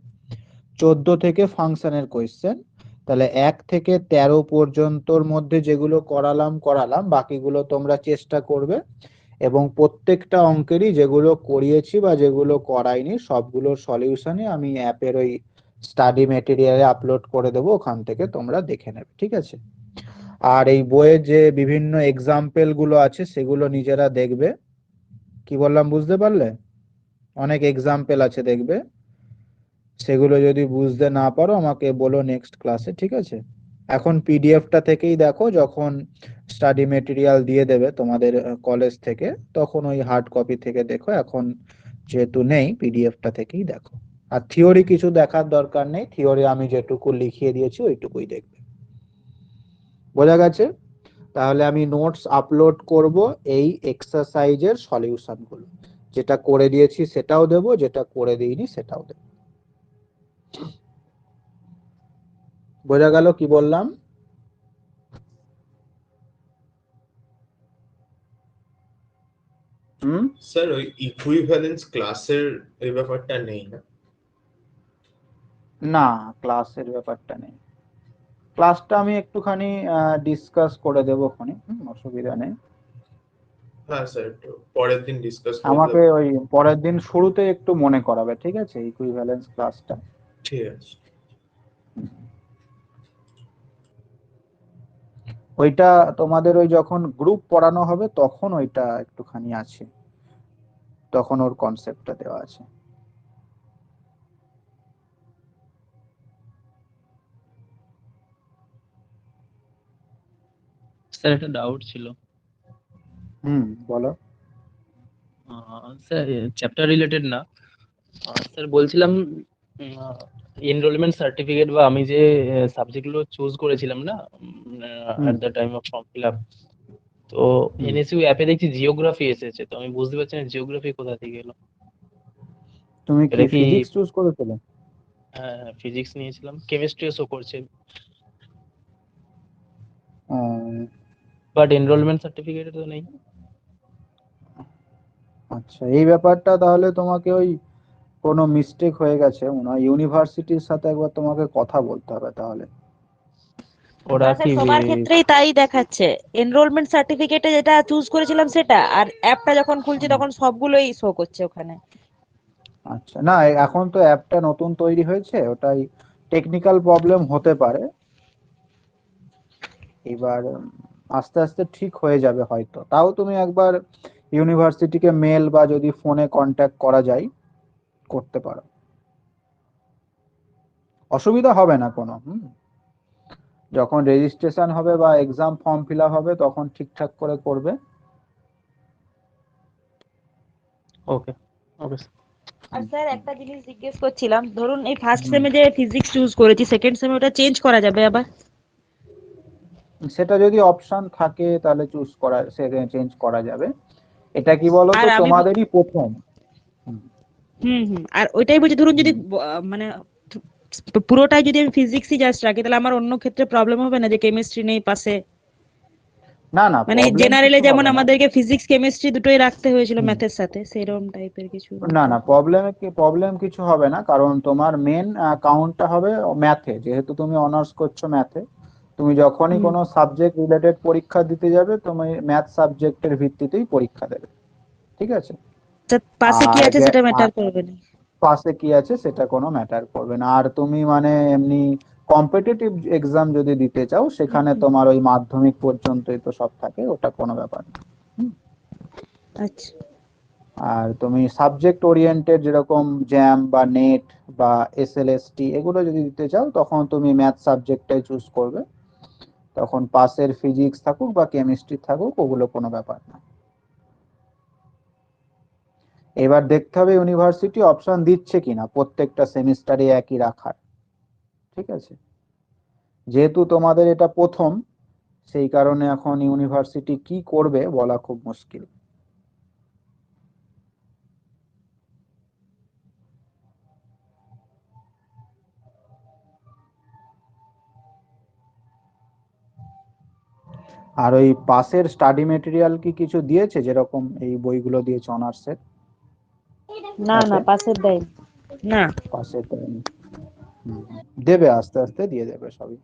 14 থেকে ফাংশনের কোয়েশ্চেন। তাহলে 1 থেকে 13 পর্যন্তর মধ্যে যেগুলো করালাম, বাকিগুলো তোমরা চেষ্টা করবে, এবং প্রত্যেকটা অঙ্কেরই যেগুলো করিয়েছি বা যেগুলো করাইনি সবগুলোর সলিউশনই আমি অ্যাপের ওই স্টাডি মেটেরিয়ালে আপলোড করে দেবো, ওখান থেকে তোমরা দেখে নেবে, ঠিক আছে? আর এই বইয়ের যে বিভিন্ন এক্সাম্পল গুলো আছে সেগুলো নিজেরা দেখবে। কি বললাম বুঝতে পারলে? অনেক এক্সাম্পল আছে দেখবে, সেগুলো যদি বুঝতে না পারো আমাকে বলো নেক্সট ক্লাসে, ঠিক আছে? এখন পিডিএফটা থেকেই দেখো, যখন স্টাডি মেটেরিয়াল দিয়ে দেবে তোমাদের কলেজ থেকে, তখন ওই হার্ড কপি থেকে দেখো, এখন যেহেতু নেই পিডিএফটা থেকেই দেখো। আর থিওরি কিছু দেখার দরকার নেই, থিওরি আমি যেটুকু লিখিয়ে দিয়েছি ওইটুকুই দেখবে। বোঝা গেছে? তাহলে আমি নোটস আপলোড করব এই এক্সারসাইজের সলিউশন গুলো, যেটা করে দিয়েছি সেটাও দেব, যেটা করে দিইনি সেটাও দেব। বোঝা গেল কি বললাম? স্যার ওই ইকুইভ্যালেন্স ক্লাসের এই ব্যাপারটা নেই না? না, ক্লাসের ব্যাপারটা নেই, ক্লাসটা আমি একটুখানি ডিসকাস করে দেবো ওখানে, অসুবিধা নেই। হ্যাঁ স্যার, একটু পরের দিন ডিসকাস করে আমাকে দেবো। ওই পরের দিন শুরুতে একটু মনে করাবে, ঠিক আছে, ইকুইভ্যালেন্স ক্লাসটা। ঠিক আছে। ওইটা তোমাদের ওই যখন গ্রুপ পড়ানো হবে তখন ওইটা একটুখানি আছে, তখন ওর কনসেপ্টটা দেওয়া আছে। স্যার একটা ডাউট ছিল। বলো। স্যার চ্যাপ্টার রিলেটেড না, স্যার বলছিলাম এনরোলমেন্ট সার্টিফিকেট বা আমি যে সাবজেক্টগুলো চুজ করেছিলাম না হুম, at the time of form fill up, তো হুম। এনএসইউ অ্যাপে দেখছি জিওগ্রাফি এসেছে, তো আমি বুঝতে পারছি না জিওগ্রাফি কোথা থেকে এলো। তুমি কি এটা কি? ফিজিক্স চুজ করেছিলে? হ্যাঁ, ফিজিক্স নিয়েছিলাম, কেমিস্ট্রিও শো করছে, বাট এনরোলমেন্ট সার্টিফিকেটে তো নেই। আচ্ছা, এই ব্যাপারটা তাহলে তোমাকে ওই কোনো মিস্টেক হয়ে গেছে মনে হয়, ইউনিভার্সিটির সাথে একবার তোমাকে কথা বলতে হবে তাহলে। ওরা না কি স্যার, সবার ক্ষেত্রেই তাই দেখাচ্ছে। এনরোলমেন্ট সার্টিফিকেটে যেটা চুজ করেছিলাম সেটা, আর অ্যাপটা যখন খুলছি তখন সবগুলোই শো করছে ওখানে। আচ্ছা, না এখন তো অ্যাপটা নতুন তৈরি হয়েছে, ওটাই টেকনিক্যাল প্রবলেম হতে পারে। এবার আস্তে আস্তে ঠিক হয়ে যাবে হয়তো। তাও তুমি একবার ইউনিভার্সিটিকে মেল বা যদি ফোনে কন্ট্যাক্ট করা যায় করতে পারো, অসুবিধা হবে না কোনো। যখন রেজিস্ট্রেশন হবে বা এক্সাম ফর্ম ফিল আপ হবে তখন ঠিকঠাক করে করবে। ওকে ওকে আর স্যার একটা জিনিস জিজ্ঞেস করছিলাম, ধরুন এই ফার্স্ট হুম। সেমে যে ফিজিক্স চুজ করেছি, সেকেন্ড সেমে ওটা চেঞ্জ করা যাবে আবার? সেটা যদি অপশন থাকে তাহলে চুজ করা, সেটা চেঞ্জ করা যাবে। এটা কি বলতো আর আমি তোমাদেরই প্রথম। হুম। আর ওইটাই বলছি, ধরুন যদি হুম। মানে পুরোটাই যদি আমি ফিজিক্সই জাস্ট রাখি, তাহলে আমার অন্য ক্ষেত্রে প্রবলেম হবে না যে কেমিস্ট্রি নেই পাশে? না না, মানে প্রবলেম জেনারেলে কিছু যেমন হবে না। আমাদেরকে ফিজিক্স কেমিস্ট্রি দুটোই রাখতে হয়েছিল হুম। ম্যাথের সাথে, সেরকম টাইপের কিছু না হতো? না, প্রবলেম কিছু হবে না, কারণ তোমার মেন কাউন্টটা হবে ম্যাথে, যেহেতু তুমি অনার্স করছো ম্যাথে। তুমি যখনই হুম। কোনো সাবজেক্ট রিলেটেড পরীক্ষা দিতে যাবে তুমি ম্যাথ সাবজেক্টের ভিত্তিতেই পরীক্ষা দেবে, ঠিক আছে? তা পাশে কি আর আছে সেটা ম্যাটার করবে না? পাশে কি আছে সেটা কোনো ম্যাটার করবে না। আর তুমি মানে এমনি কম্পিটিটিভ এক্সাম যদি দিতে চাও সেখানে তোমার ওই মাধ্যমিক পর্যন্তই তো সব থাকে, ওটা কোনো ব্যাপার না। হুম। আচ্ছা। আর তুমি সাবজেক্ট ওরিয়েন্টেড যেরকম জ্যাম বা নেট বা এসএলএসটি এগুলো যদি দিতে চাও তখন তুমি ম্যাথ সাবজেক্টটাই চুজ করবে। তখন পাশের ফিজিক্স থাকুক বা কেমিস্ট্রি থাকুক ওগুলো কোনো ব্যাপার না। এবার দেখতে হবে ইউনিভার্সিটি অপশন দিচ্ছে কিনা প্রত্যেকটা সেমিস্টারে একই রাখার, ঠিক আছে? যেহেতু তোমাদের এটা প্রথম, সেই কারণে এখন ইউনিভার্সিটি কি করবে বলা খুব মুশকিল। আর ওই পাশের স্টাডি মেটেরিয়াল কি কিছু দিয়েছে, যেরকম এই বইগুলো দিয়েছে অনার্সের না না, অ্যাপে? পাশের দেয় না। পাশের দেয়নি। দেবে, আস্তে আস্তে দিয়ে দেবে সবই।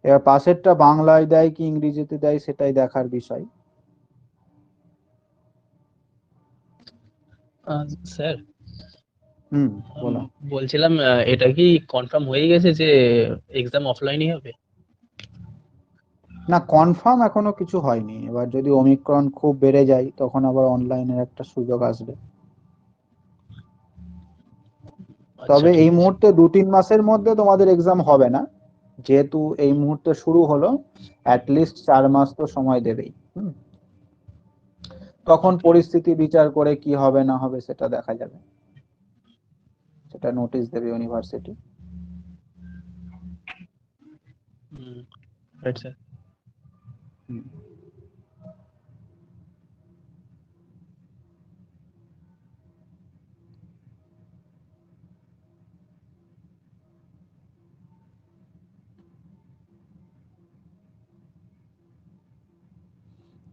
এবার পাশেরটা বাংলায় দেয় কি ইংরেজিতে দেয় সেটাই দেখার বিষয়। স্যার, বলো। বলছিলাম এটা কি কনফার্ম হয়ে গেছে যে এক্সাম অফলাইনই হবে? না, কনফার্ম এখনো কিছু হয়নি। এবার যদি ওমিক্রন খুব বেড়ে যায় তখন আবার অনলাইনের একটা সুযোগ আসবে। আচ্ছা, তবে ঠিক এই আছে। মুহূর্তে 2-3 মাসের মধ্যে তোমাদের এক্সাম হবে না, যেহেতু এই মুহূর্তে শুরু হলো। অ্যাটলিস্ট 4 মাস তো সময় দেবেই। তখন ওকে। পরিস্থিতি বিচার করে কি হবে না হবে সেটা দেখা যাবে, সেটা নোটিশ দেবে ইউনিভার্সিটি। Right sir.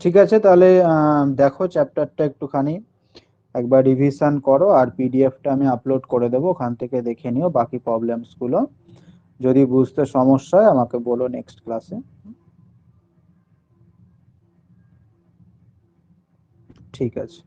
ঠিক আছে, তাহলে দেখো চ্যাপ্টারটা একটুখানি একবার রিভিশন করো, আর পিডিএফটা আমি আপলোড করে দেবো, ওখান থেকে দেখে নিও বাকি প্রবলেমস গুলো। যদি বুঝতে সমস্যা হয় আমাকে বলো নেক্সট ক্লাসে। ঠিক আছে।